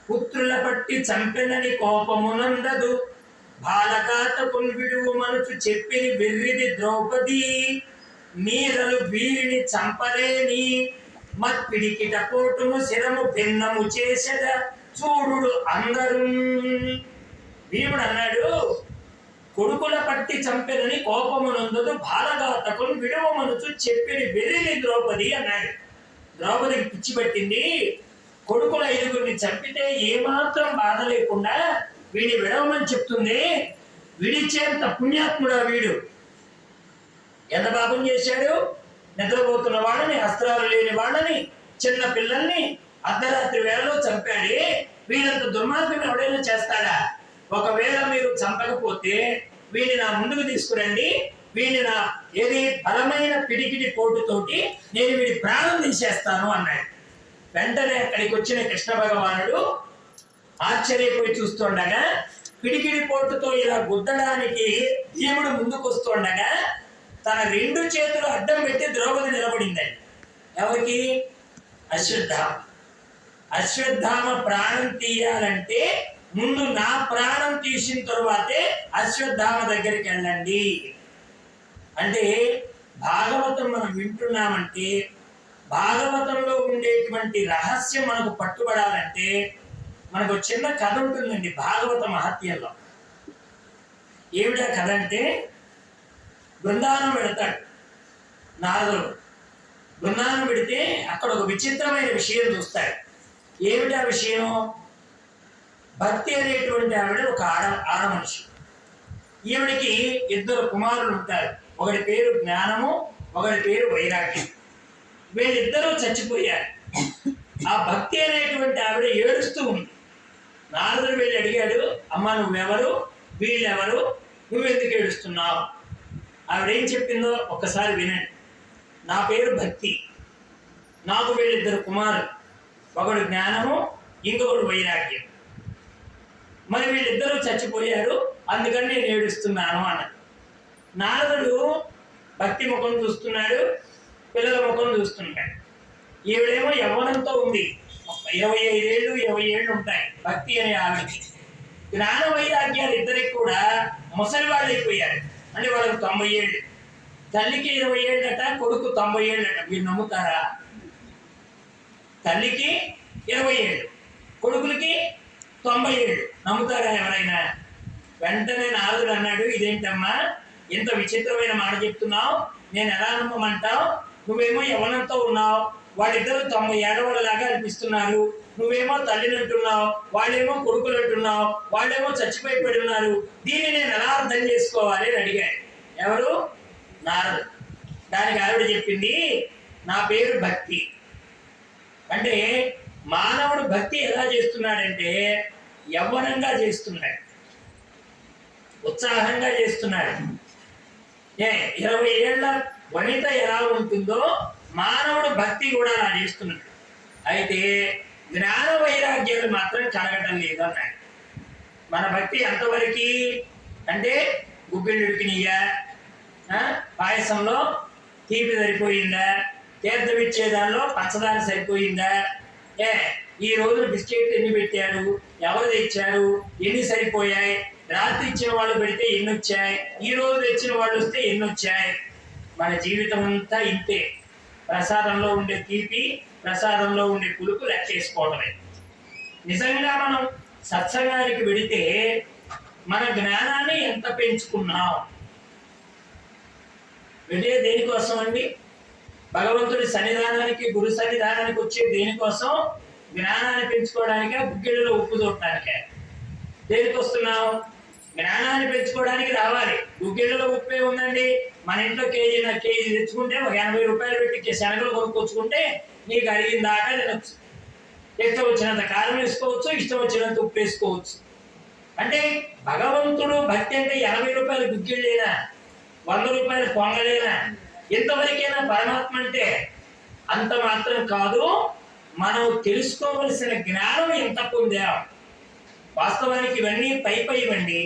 S1: పుత్రుల పట్టి చంపెనని కోపమునందదు, బాలకాతకున్ విడువు మనసు చెప్పిని వెర్రిది ద్రౌపది, మీరలు వీరిని చంపలేని మత్పిడికిట పోటును శిరము భిన్నము చేసెద చూడు అందరూ. భీముడు అన్నాడు, కొడుకుల పట్టి చంపెనని కోపమునందదు, బాలఘాతకుని విడువ మనసు చెప్పిని వెర్రిది ద్రౌపది అన్నాడు. ద్రౌపదికి పిచ్చి పట్టింది. కొడుకుల 5 చంపితే ఏమాత్రం బాధ లేకుండా వీడిని విడవమని చెప్తుంది. విడిచేంత పుణ్యాత్ముడా వీడు. ఎంత పాపం చేశాడు? నిద్రపోతున్న వాళ్ళని, అస్త్రాలు లేని వాళ్ళని, చిన్న పిల్లల్ని అర్ధరాత్రి వేళలో చంపాడే. వీళ్ళంత దుర్మార్గం ఎవడైనా చేస్తాడా? ఒకవేళ మీరు చంపకపోతే వీడిని నా ముందుకు తీసుకురండి, వీడిని నా ఏది బలమైన పిడికిడి పోటుతోటి నేను వీడి ప్రాణం తీసేస్తాను అన్నాడు. వెంటనే అక్కడికి వచ్చిన కృష్ణ భగవానుడు ఆశ్చర్యపోయి చూస్తుండగా పిడికిడి పోటుతో ఇలా గుద్దడానికి భీముడు ముందుకు వస్తుండగా తన 2 చేతులు అడ్డం పెట్టి ద్రౌపది నిలబడిందండి. ఎవరికి? అశ్వత్థామ. అశ్వత్థామ ప్రాణం తీయాలంటే ముందు నా ప్రాణం తీసిన తరువాతే అశ్వత్థామ దగ్గరికి వెళ్ళండి అంటే, భాగవతం మనం వింటున్నామంటే భాగవతంలో ఉండేటువంటి రహస్యం మనకు పట్టుబడాలంటే మనకు చిన్న కథ ఉంటుందండి భాగవత మహత్యంలో. ఏమిటా కథ అంటే, బృందావనం పెడతాడు నారదుడు. బృందావనం పెడితే అక్కడ ఒక విచిత్రమైన విషయం చూస్తాడు. ఏమిటా విషయం? భక్తి అనేటువంటి ఆవిడ ఒక ఆడ మనిషి. ఈవిడికి 2 కుమారులు ఉంటారు. ఒకటి పేరు జ్ఞానము, ఒకటి పేరు వైరాగ్యం. వీళ్ళిద్దరూ చచ్చిపోయారు. ఆ భక్తి అనేటువంటి ఆవిడ ఏడుస్తూ ఉంది. నారదుడు వెళ్ళి అడిగాడు, అమ్మ నువ్వెవరు, వీళ్ళెవరు, నువ్వెందుకు ఏడుస్తున్నావు? ఆవిడేం చెప్పిందో ఒక్కసారి వినండి. నా పేరు భక్తి, నాకు వీళ్ళిద్దరు కుమారులు, ఒకడు జ్ఞానము, ఇంకొకడు వైరాగ్యం. మరి వీళ్ళిద్దరూ చచ్చిపోయారు, అందుకని నేను ఏడుస్తున్నాను అన్నది. నారదుడు భక్తి ముఖం చూస్తున్నాడు, పిల్లల ముఖం చూస్తున్నాడు. ఈవిడేమో యవ్వనంతో ఉంది, 25 ఏళ్ళు 20 ఏళ్ళు ఉంటాయి భక్తి అనే ఆవిడకి. జ్ఞాన వైరాగ్యాలు ఇద్దరికి కూడా ముసలి వాళ్ళు అయిపోయారు, అంటే వాళ్ళకి 90 ఏళ్ళు. తల్లికి 20 ఏళ్ళట, కొడుకు 90 ఏళ్ళట. మీరు నమ్ముతారా? తల్లికి 20 ఏళ్ళు, కొడుకులకి 90 ఏళ్ళు. నమ్ముతారా ఎవరైనా? వెంటనే నారదుడు అన్నాడు, ఇదేంటమ్మా ఇంత విచిత్రమైన మాట చెప్తున్నావు, నేను ఎలా నమ్మమంటావు? నువ్వేమో యవ్వనంతో ఉన్నావు, వాళ్ళిద్దరూ 90 ఏళ్ల వాళ్ళలాగా అనిపిస్తున్నారు. నువ్వేమో తల్లిని అంటున్నావు, వాళ్ళేమో కొడుకులు అంటున్నావు, వాళ్ళేమో చచ్చిపోయి పడి ఉన్నారు. దీన్ని నేను ఎలా అర్థం చేసుకోవాలి అని అడిగాడు. ఎవరు? నారదుడు. దానికి ఆవిడ చెప్పింది, నా పేరు భక్తి. అంటే మానవుడు భక్తి ఎలా చేస్తున్నాడంటే యవ్వనంగా చేస్తున్నాడు, ఉత్సాహంగా చేస్తున్నాడు. 20 ఏళ్ల వనిత ఎలా ఉంటుందో మానవుడు భక్తి కూడా అలా చేస్తున్నాడు. అయితే జ్ఞాన వైరాగ్యాలు మాత్రం కలగటం లేదు అన్నాడు. మన భక్తి ఎంతవరకు అంటే, గుగ్గిళ్ళు ఉడికినయ్యా, పాయసంలో తీపి సరిపోయిందా, తీర్థం ఇచ్చేదానిలో పంచదార సరిపోయిందా, ఈ రోజు బిస్కెట్ ఎన్ని పెట్టారు, ఎవరు తెచ్చారు, ఎన్ని సరిపోయాయి, రాత్రి ఇచ్చిన వాళ్ళు పెడితే ఎన్ని వచ్చాయి, ఈ రోజు తెచ్చిన వాళ్ళు వస్తే ఎన్ని వచ్చాయి. మన జీవితం అంతా ఇంతే. ప్రసాదంలో ఉండే తీపి, ప్రసాదంలో ఉండే పులుపు లెక్కేసుకోవడమే. నిజంగా మనం సత్సంగానికి వెడితే మన జ్ఞానాన్ని ఎంత పెంచుకున్నాం? వెళ్ళే దేనికోసం అండి? భగవంతుడి సన్నిధానానికి, గురు సన్నిధానానికి వచ్చే దేనికోసం? జ్ఞానాన్ని పెంచుకోవడానికే, గుగ్గిళ్ళలో ఉప్పు చూడటానికే. దేనికి వస్తున్నాం? జ్ఞానాన్ని పెంచుకోవడానికి రావాలి. గుగ్గిళ్ళలో ఉప్పే ఉందండి. మన ఇంట్లో కేజీ తెచ్చుకుంటే ఒక 80 రూపాయలు పెట్టి శనగలు కొనుక్కొచ్చుకుంటే నీకు అడిగిన దాకా తినొచ్చు. ఇష్టం వచ్చినంత కారం వేసుకోవచ్చు, ఇష్టం వచ్చినంత ఉప్పు వేసుకోవచ్చు. అంటే భగవంతుడు భక్తి అంటే 80 రూపాయలు గుగ్గిళ్ళేనా, 100 రూపాయలు పొంగలేనా, ఇంతవరకైనా పరమాత్మ అంటే? అంత మాత్రం కాదు, మనం తెలుసుకోవలసిన జ్ఞానం ఎంత పొందాం. వాస్తవానికి ఇవన్నీ పై ఇవ్వండి,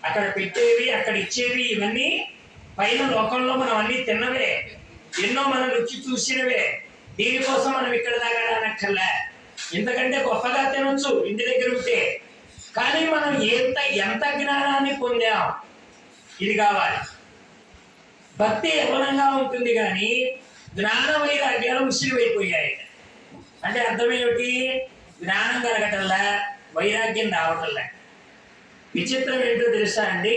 S1: అక్కడ పెట్టేవి, అక్కడ ఇచ్చేవి, ఇవన్నీ పైన లోకంలో మనం అన్ని తిన్నవే, ఎన్నో మనం రుచి చూసినవే. దీనికోసం మనం ఇక్కడ తాగడానక్కర్లే, ఇంతకంటే గొప్పగా తినొచ్చు ఇంటి దగ్గర ఉంటే. కానీ మనం ఎంత జ్ఞానాన్ని పొందాం, ఇది కావాలి. భక్తి యవనంగా ఉంటుంది కానీ జ్ఞాన వైరాగ్యాలు ముసిలివైపోయాయి. అంటే అర్థం ఏమిటి? జ్ఞానం కలగటంలా, వైరాగ్యం రావటంలా. విచిత్రం ఏంటో తెలుసా అండి?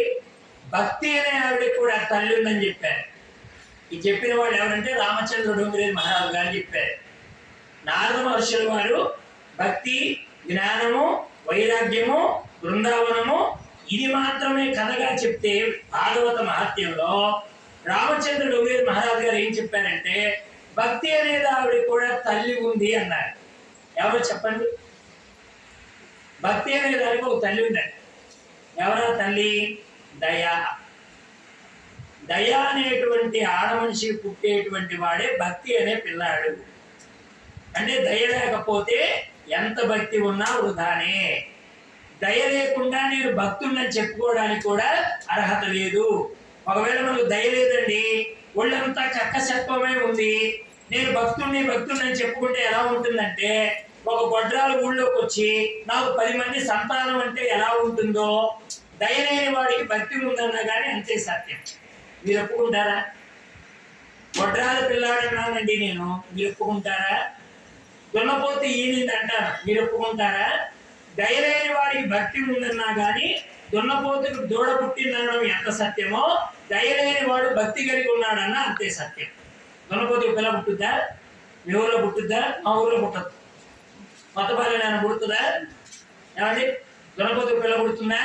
S1: భక్తి అనే ఆవిడకి కూడా తల్లి ఉందని చెప్పారు. ఈ చెప్పిన వాళ్ళు ఎవరంటే రామచంద్ర డోంగిరేజ్ మహారాజు గారు చెప్పారు. నారద మహర్షుల వారు భక్తి, జ్ఞానము, వైరాగ్యము, బృందావనము ఇది మాత్రమే కథగా చెప్తే భాగవత మహత్యంలో రామచంద్ర డోంగిరేజ్ మహారాజు గారు ఏం చెప్పారంటే, భక్తి అనేది ఆవిడ కూడా తల్లి ఉంది అన్నారు. ఎవరో చెప్పండి? భక్తి అనే దానికి ఒక తల్లి ఉందండి. ఎవరా తల్లి? దయా. దయా అనేటువంటి ఆడమనిషి పుట్టేటువంటి వాడే భక్తి అనే పిల్లాడు. అంటే దయ లేకపోతే ఎంత భక్తి ఉన్నా వృధానే. దయ లేకుండా నేను భక్తుడిని చెప్పుకోవడానికి కూడా అర్హత లేదు. ఒకవేళ మనకు దయ లేదండి, ఒళ్ళంతా కక్కసత్వమై ఉంది, నేను భక్తుడిని అని చెప్పుకుంటే ఎలా ఉంటుందంటే, ఒక గొడ్రాలు ఊళ్ళోకి వచ్చి నాకు 10 మంది సంతానం అంటే ఎలా ఉంటుందో, దయలేని వాడికి భక్తి ఉందన్నా కానీ అంతే సత్యం. మీరు ఒప్పుకుంటారా? గొడ్రాల పిల్లాడన్నానండి నేను, మీరు ఒప్పుకుంటారా? దున్నపోతే ఈనింది అంటారు, మీరు ఒప్పుకుంటారా? దయలేని వాడికి భక్తి ఉందన్నా కానీ దున్నపోతుకు దూడ పుట్టిందనడం ఎంత సత్యమో, దయలేని వాడు భక్తి కలిగి ఉన్నాడన్నా అంతే సత్యం. దున్నపోతుకు పిల్ల పుట్టుద్దా? మీ ఊళ్ళో పుట్టుద్దా? మా ఊళ్ళో పుట్టదు. కొత్తపల్లి నేను పుడుతుందా? ఏమండి, దున్నపోతుకు పిల్ల పుడుతుందా?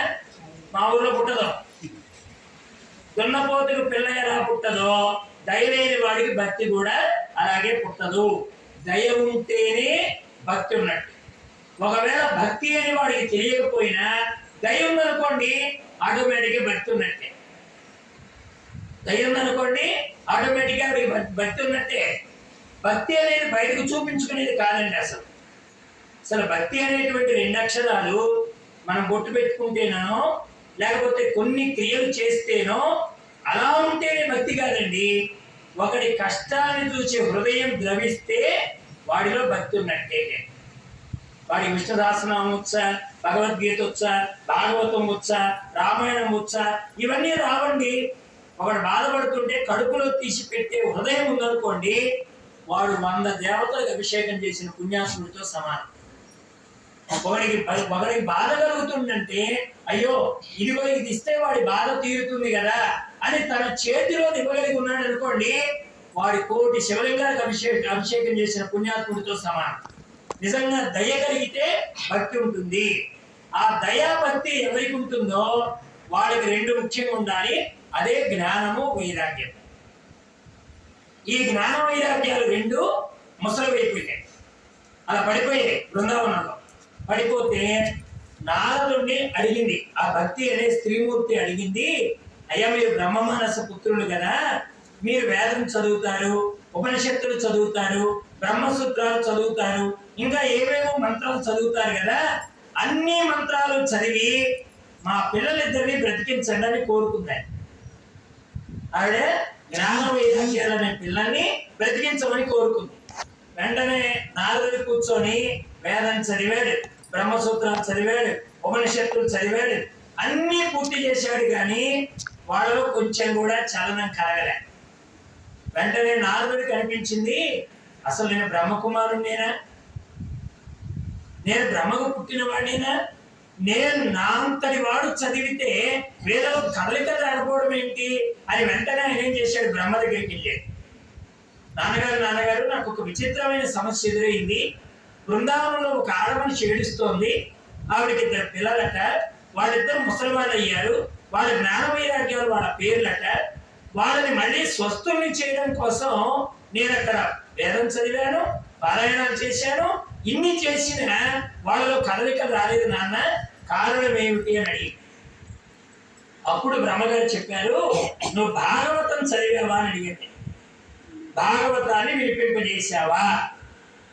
S1: మా ఊళ్ళో పుట్టదు. దున్నపోతుకు పిల్ల ఎలా పుట్టదో, దయలేని వాడికి భక్తి కూడా అలాగే పుట్టదు. దయ ఉంటేనే భక్తి ఉన్నట్టు. ఒకవేళ భక్తి అని వాడికి తెలియకపోయినా దయ ఉందనుకోండి, ఆటోమేటిక్గా భక్తి ఉన్నట్టే. దయ ఉందనుకోండి, ఆటోమేటిక్గా వాడికి భక్తి ఉన్నట్టే. భక్తి అనేది బయటకు చూపించుకునేది కాదండి. అసలు భక్తి అనేటువంటి 2 అక్షరాలు మనం బొట్టు పెట్టుకుంటేనో, లేకపోతే కొన్ని క్రియలు చేస్తేనో అలా ఉంటేనే భక్తి కాదండి. ఒకడి కష్టాన్ని చూసి హృదయం ద్రవిస్తే వాడిలో భక్తి ఉన్నట్టే. వాడి విష్ణు సహస్రనామం వచ్చా, భగవద్గీత వచ్చా, భాగవతం వచ్చా, రామాయణం వచ్చా, ఇవన్నీ రావండి. ఒకడు బాధపడుతుంటే కడుపులో తీసి పెట్టే హృదయం ఉందనుకోండి, వాడు 100 దేవతలకు అభిషేకం చేసిన పుణ్యాసుడితో సమానం. ఒకరికి బాధ కలుగుతుందంటే, అయ్యో ఇదిగో ఇది ఇస్తే వాడి బాధ తీరుతుంది కదా అని తన చేతిలో ఇవ్వగలిగి ఉన్నాడు అనుకోండి, వాడి 1 కోటి శివలింగాలకు అభిషేకం చేసిన పుణ్యాత్ముడితో సమానం. నిజంగా దయ కలిగితే భక్తి ఉంటుంది. ఆ దయా భక్తి ఎవరికి ఉంటుందో వాడికి 2 ముఖ్యంగా ఉండాలి. అదే జ్ఞానము, వైరాగ్యం. ఈ జ్ఞాన వైరాగ్యాలు 2 ముసలివైపోయాయి, అలా పడిపోయాయి. బృందావనంలో పడిపోతే నారదుడిని అడిగింది, ఆ భక్తి అనే స్త్రీమూర్తి అడిగింది, అయ్యా మీరు బ్రహ్మ మానస పుత్రులు కదా, మీరు వేదం చదువుతారు, ఉపనిషత్తులు చదువుతారు, బ్రహ్మసూత్రాలు చదువుతారు, ఇంకా ఏవేవో మంత్రాలు చదువుతారు కదా, అన్ని మంత్రాలు చదివి మా పిల్లలిద్దరిని బ్రతికించండి అని కోరుకుందాయి. ఆవిడ జ్ఞాన వైరాగ్యాలనే పిల్లల్ని బ్రతికించమని కోరుకుంది. వెంటనే నారదుడు కూర్చొని వేదం చదివాడు, బ్రహ్మసూత్రాలు చదివాడు, ఉపనిషత్తులు చదివాడు, అన్నీ పూర్తి చేశాడు. కానీ వాళ్ళలో కొంచెం కూడా చలనం కలగలే. వెంటనే నారదుడికి అనిపించింది, అసలు నేను బ్రహ్మకుమారుణ్ణేనా, నేను బ్రహ్మకు పుట్టిన వాడినేనా, నేను నా అంతటి వాడు చదివితే వేదలో కదలిక రాకపోవడం ఏంటి అని వెంటనే ఆయన ఏం చేశాడు, బ్రహ్మ దగ్గరికి వెళ్ళాడు. నాన్నగారు నాకు ఒక విచిత్రమైన సమస్య ఎదురైంది. బృందావనంలో ఒక ఆడమనిషి ఏడుస్తోంది, ఆవిడకి 2 పిల్లలట, వాళ్ళిద్దరు ముసలివాళ్ళు అయ్యారు, వాళ్ళ జ్ఞాన వైరాగ్యాలు వాళ్ళ పేర్లట. వాళ్ళని మళ్ళీ స్వస్థుల్ని చేయడం కోసం నేను అక్కడ వేదం చదివాను, పారాయణాలు చేశాను, ఇన్ని చేసిన వాళ్ళలో కదలికలు రాలేదు నాన్న, కారణం ఏమిటి అని అడిగి. అప్పుడు బ్రహ్మగారు చెప్పారు, నువ్వు భాగవతం చదివావా అని అడిగింది. భాగవతాన్ని వినిపింపజేశావా?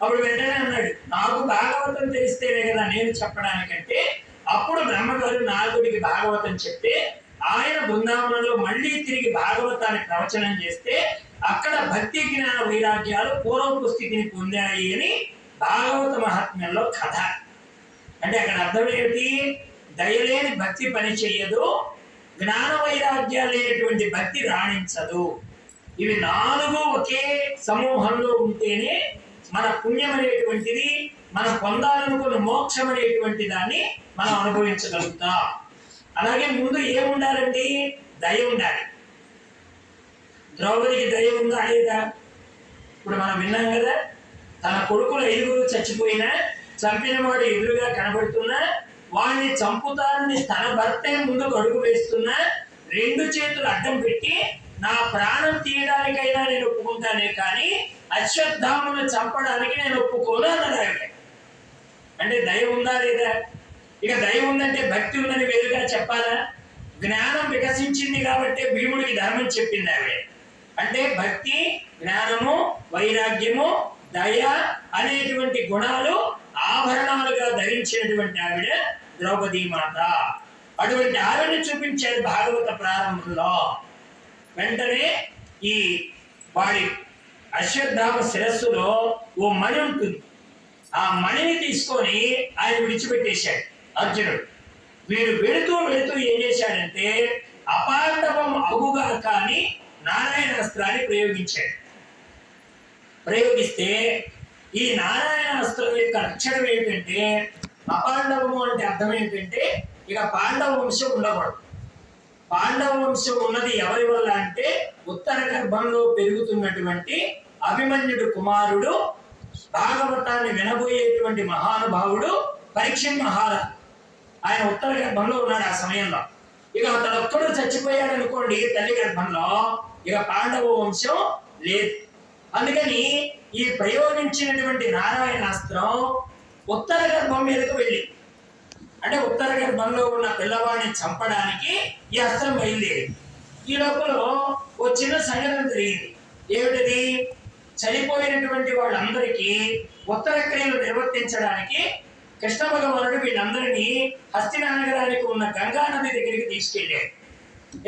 S1: అప్పుడు వెంటనే అన్నాడు, నాకు భాగవతం తెలిస్తేనే కదా నేను చెప్పడానికంటే. అప్పుడు బ్రహ్మగారు నారదుడికి భాగవతం చెప్తే ఆయన బృందావనంలో మళ్ళీ తిరిగి భాగవతాన్ని ప్రవచనం చేస్తే అక్కడ భక్తి జ్ఞాన వైరాగ్యాలు పూర్వపు స్థితిని పొందాయి అని భాగవత మహాత్మ్యంలో కథ. అంటే అక్కడ అర్థం ఏమిటి, దయలేని భక్తి పని చెయ్యదు, జ్ఞాన వైరాగ్యాలు లేనటువంటి భక్తి రాణించదు. ఇవి 4 ఒకే సమూహంలో ఉంటేనే మన పుణ్యం అనేటువంటిది, మనం పొందాలనుకున్న మోక్షం అనేటువంటి దాన్ని మనం అనుభవించగలుగుతాం. అలాగే ముందు ఏముండాలండి, దయ ఉండాలి. ద్రౌపదికి దయ ఉందా లేదా? ఇప్పుడు మనం విన్నాం కదా, తన కొడుకులు 5 చచ్చిపోయినా, చంపిన వాడు ఎదురుగా కనబడుతున్నా, వాడిని చంపుతానని తన భర్తే ముందుకు అడుగు వేస్తున్నా 2 చేతులు అడ్డం పెట్టి నా ప్రాణం తీయడానికైనా నేను ఒప్పుకుంటానే కానీ అశ్వత్థామను చంపడానికి నేను ఒప్పుకోను అన్నది ఆవిడ. అంటే దయ ఉందా లేదా? ఇక దయ ఉందంటే భక్తి ఉందని వేరుగా చెప్పాలా? జ్ఞానం వికసించింది కాబట్టి భీముడికి ధర్మం చెప్పింది ఆవిడ. అంటే భక్తి, జ్ఞానము, వైరాగ్యము, దయ అనేటువంటి గుణాలు ఆభరణాలుగా ధరించినటువంటి ఆవిడ ద్రౌపదీ మాత. అటువంటి ఆవిడని చూపించాడు భాగవత ప్రారంభంలో. వెంటనే ఈ వాడి అశ్వత్థామ శిరస్సులో ఓ మణి ఉంటుంది. ఆ మణిని తీసుకొని ఆయన విడిచిపెట్టేశాడు అర్జునుడు. వీడు వెళుతూ వెళుతూ ఏం చేశాడంటే అపాండవం అగుగా కానీ నారాయణాస్త్రాన్ని ప్రయోగించాడు. ప్రయోగిస్తే ఈ నారాయణాస్త్రం యొక్క లక్షణం ఏమిటంటే, అపాండవము అంటే అర్థం ఏంటంటే ఇక పాండవ వంశం ఉండకూడదు. పాండవ వంశం ఉన్నది ఎవరి వల్ల అంటే ఉత్తర గర్భంలో పెరుగుతున్నటువంటి అభిమన్యుడు కుమారుడు, భాగవతాన్ని వినబోయేటువంటి మహానుభావుడు పరీక్షణ్ మహారాజు. ఆయన ఉత్తర గర్భంలో ఉన్నాడు ఆ సమయంలో. ఇక అతడు ఒక్కడు చచ్చిపోయాడు అనుకోండి తల్లి గర్భంలో, ఇక పాండవ వంశం లేదు. అందుకని ఈ ప్రయోగించినటువంటి నారాయణాస్త్రం ఉత్తర గర్భం మీదకు వెళ్ళి, అంటే ఉత్తర గర్భంలో ఉన్న పిల్లవాడిని చంపడానికి ఈ అస్త్రం బయలుదేరి. ఈ లోపల ఓ చిన్న సంఘటన జరిగింది. ఏమిటది? చనిపోయినటువంటి వాళ్ళందరికీ ఉత్తర క్రియలు నిర్వర్తించడానికి కృష్ణ భగవానుడు వీళ్ళందరినీ హస్తినానగరానికి ఉన్న గంగా నది దగ్గరికి తీసుకెళ్ళాడు.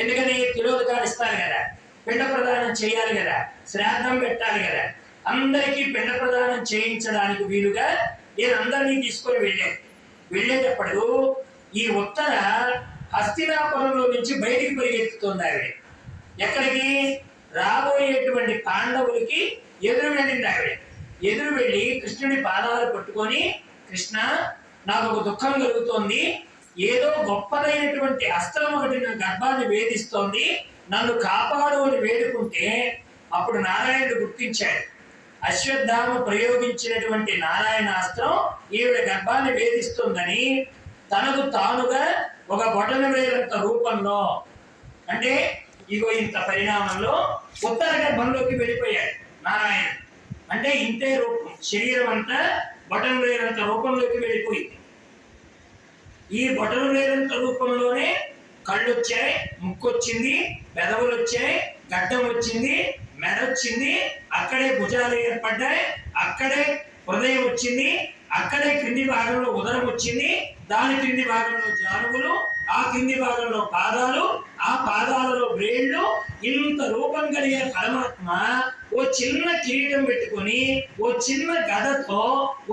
S1: ఎందుకని? తిలోదకాలు ఇస్తారు కదా, పిండ ప్రదానం చేయాలి కదా, శ్రాద్ధం పెట్టాలి కదా. అందరికీ పిండ ప్రదానం చేయించడానికి వీలుగా నేను అందరినీ తీసుకొని వెళ్ళాను. వెళ్ళేటప్పుడు ఈ ఉత్తర హస్తినాపురంలో నుంచి బయటికి పరిగెత్తుతుంది ఆవిడ. ఎక్కడికి? రాబోయేటువంటి పాండవులకి ఎదురు వెళ్ళింది ఆవిడ. ఎదురు వెళ్ళి కృష్ణుడి పాదాలు పట్టుకొని, కృష్ణ నాకు ఒక దుఃఖం కలుగుతోంది, ఏదో గొప్పదైనటువంటి అస్త్రం ఒకటి నా గర్భాన్ని వేధిస్తోంది, నన్ను కాపాడు అని వేడుకుంటే అప్పుడు నారాయణుడు గుర్తించాడు. అశ్వత్థామ ప్రయోగించినటువంటి నారాయణాస్త్రం ఈవిడ గర్భాన్ని వేధిస్తుందని తనకు తానుగా ఒక బొటన వేలంత రూపంలో, అంటే ఇగో ఇంత పరిణామంలో ఉత్తర గర్భంలోకి వెళ్ళిపోయాడు నారాయణుడు. అంటే ఇంతే రూపం, శరీరం అంతా బొటన వేలంత రూపంలోకి వెళ్ళిపోయింది. ఈ బొటన వేలంత రూపంలోనే కళ్ళు వచ్చాయి, ముక్కు వచ్చింది, పెదవులు వచ్చాయి, గడ్డం వచ్చింది, మెడ వచ్చింది, అక్కడే భుజాలు ఏర్పడ్డాయి, అక్కడే హృదయం వచ్చింది, అక్కడే క్రింది భాగంలో ఉదరం వచ్చింది, దాని క్రింది భాగంలో జానువులు, ఆ క్రింది భాగంలో పాదాలు, ఆ పాదాలలో వేళ్ళు. ఇంత రూపం కలిగిన పరమాత్మ ఓ చిన్న కిరీటం పెట్టుకొని ఓ చిన్న గదతో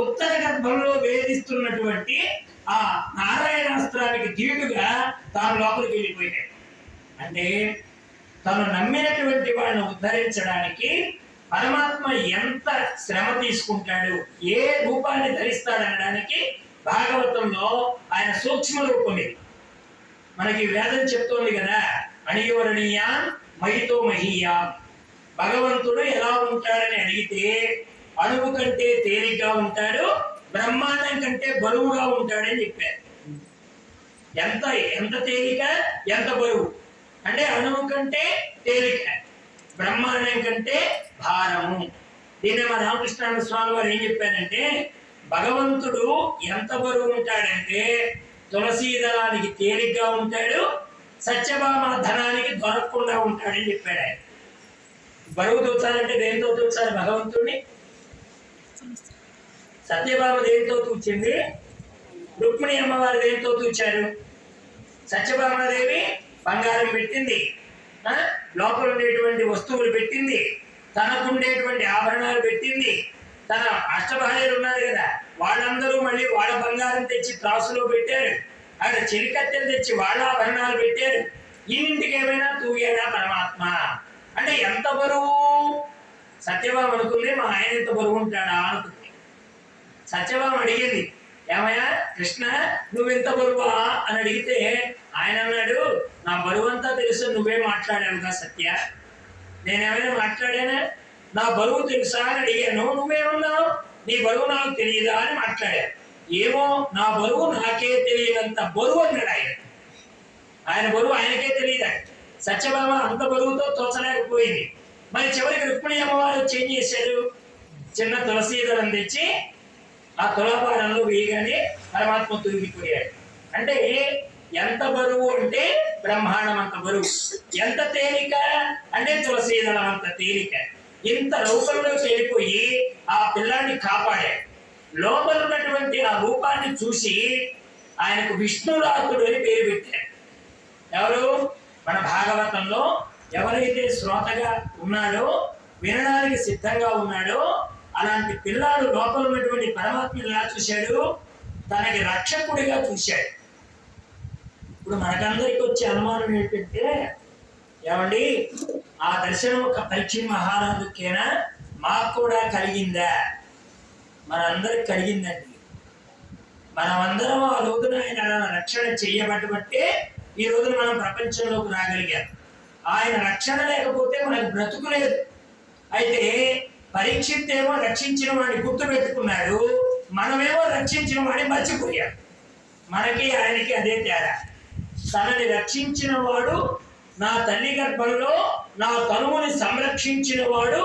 S1: ఉత్తర గర్భంలో వేధిస్తున్నటువంటి ఆ నారాయణాస్త్రానికి ధీటుగా తాను లోపలికి వెళ్ళిపోయాడు. అంటే తను నమ్మినటువంటి వాళ్ళని ఉద్ధరించడానికి పరమాత్మ ఎంత శ్రమ తీసుకుంటాడు, ఏ రూపాన్ని ధరిస్తాడనడానికి భాగవతంలో ఆయన సూక్ష్మ రూపం ఇది. మనకి వేదం చెప్తోంది కదా, అణియోరణీయాన్ మహితో మహీయా. భగవంతుడు ఎలా ఉంటాడని అడిగితే అణువు కంటే తేలిగ్గా ఉంటాడు, బ్రహ్మాండం కంటే బరువుగా ఉంటాడని చెప్పారు. ఎంత ఎంత తేలిక, ఎంత బరువు అంటే అణువు కంటే తేలిక, బ్రహ్మాండం కంటే భారము. దీన్ని మా రామకృష్ణ స్వామి వారు ఏం చెప్పారంటే, భగవంతుడు ఎంత బరువు ఉంటాడంటే తులసీదళానికి తేలిగ్గా ఉంటాడు, సత్యభామ ధనానికి దొరకకుండా ఉంటాడని చెప్పాడు ఆయన. బరువు తూచాలంటే దేంతో తూచాలి భగవంతుడిని? సత్యభామ దేంతో తూచింది? రుక్మిణి అమ్మవారు దేంతో తూచారు? సత్యభామాదేవి బంగారం పెట్టింది, లోపల ఉండేటువంటి వస్తువులు పెట్టింది, తనకుండేటువంటి ఆభరణాలు పెట్టింది. తన అష్టభార్యలు ఉన్నారు కదా, వాళ్ళందరూ మళ్ళీ వాళ్ళ బంగారం తెచ్చి త్రాసులో పెట్టారు. అక్కడ చెలికత్తెలు తెచ్చి వాళ్ళ ఆభరణాలు పెట్టారు. ఇంటికి ఏమైనా తూగాడా పరమాత్మ? అంటే ఎంత బరువు? సత్యభామ అనుకుంది మా ఆయన ఎంత బరువు ఉంటాడా అనుకుంది. సత్యభామ అడిగింది, ఏమయ్యా కృష్ణ నువ్వెంత బరువా అని అడిగితే ఆయన అన్నాడు, నా బరువు అంతా తెలుసు, నువ్వే మాట్లాడావుగా సత్య, నేనేమైనా మాట్లాడానా? నా బరువు తెలుసా అని అడిగాను, నువ్వేమన్నావు నీ బరువు నాకు తెలియదా అని మాట్లాడాను. ఏమో నా బరువు నాకే తెలియనంత బరువు అన్నాడు ఆయన. ఆయన బరువు ఆయనకే తెలియదా. సత్యభామ అంత బరువుతో తోచలేకపోయింది. మరి చివరికి రుక్మిణి అమ్మవారు చేంజ్ చేశాడు, చిన్న తులసీదళం తెచ్చి ఆ తులాభారంలో వేయగానే పరమాత్మ తూగిపోయాడు. అంటే ఎంత బరువు అంటే బ్రహ్మాండం అంత బరువు, ఎంత తేలిక అంటే తులసీదళం అంత తేలిక. ఇంత రూపంలోకి వెళ్ళిపోయి ఆ పిల్లాన్ని కాపాడాడు. లోపల ఉన్నటువంటి ఆ రూపాన్ని చూసి ఆయనకు విష్ణురాతుడు అని పేరు పెట్టారు. ఎవరు? మన భాగవతంలో ఎవరైతే శ్రోతగా ఉన్నాడో, వినడానికి సిద్ధంగా ఉన్నాడో, అలాంటి పిల్లాడు లోపల ఉన్నటువంటి పరమాత్మని ఎలా చూశాడు? తనకి రక్షకుడిగా చూశాడు. ఇప్పుడు మనకందరికి వచ్చే అనుమానం ఏంటంటే, ఏమండి ఆ దర్శనం ఒక పరీక్ష మహారాజుకేనా, మాకు కూడా కలిగిందా? మనందరికి కలిగిందండి. మనమందరం ఆ రోజున ఆయన రక్షణ చేయబట్టే ఈ రోజున మనం ప్రపంచంలోకి రాగలిగాం. ఆయన రక్షణ లేకపోతే మనకు బ్రతుకు లేదు. అయితే పరీక్షిత్ ఏమో రక్షించిన వాడిని గుర్తు పెట్టుకున్నాడు, మనమేమో రక్షించిన వాడిని మర్చిపోయాడు. మనకి ఆయనకి అదే తేడా. తనని రక్షించిన వాడు, నా తల్లి గర్భంలో నా తనువుని సంరక్షించిన వాడు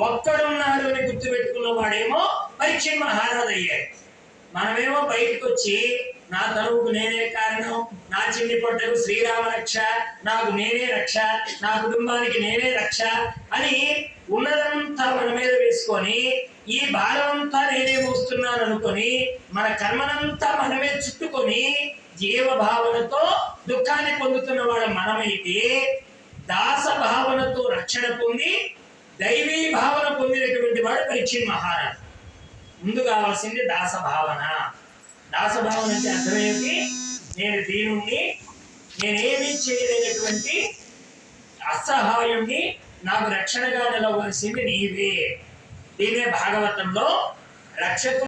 S1: ఒక్కడున్నాడు అని గుర్తు పెట్టుకున్న వాడేమో పరీక్ష మహారాజు అయ్యాడు. మనమేమో బయటకు వచ్చి నా తనువుకు నేనే కారణం, నా చిన్ని పొట్టకు శ్రీరామ రక్ష, నాకు నేనే రక్ష, నా కుటుంబానికి నేనే రక్ష అని ఉన్నదంతా మన మీద వేసుకొని ఈ భారమంతా నేనే మోస్తున్నాను అనుకొని మన కర్మనంతా మనమే చుట్టుకొని జీవభావనతో దుఃఖాన్ని పొందుతున్న వాడు మనమైతే, దాస భావనతో రక్షణ పొంది దైవీ భావన పొందినటువంటి వాడు పరీక్ష మహారాజు. ముందు కావాల్సింది దాస భావన. దాస భావన అంటే అర్థమేంటి? నేను దీనుణ్ణి, నేనేమీ చేయలేనటువంటి అసహాయుణ్ణి, నాకు రక్షణగా నిలవలసింది నీవే. దీనే భాగవతంలో రక్షకు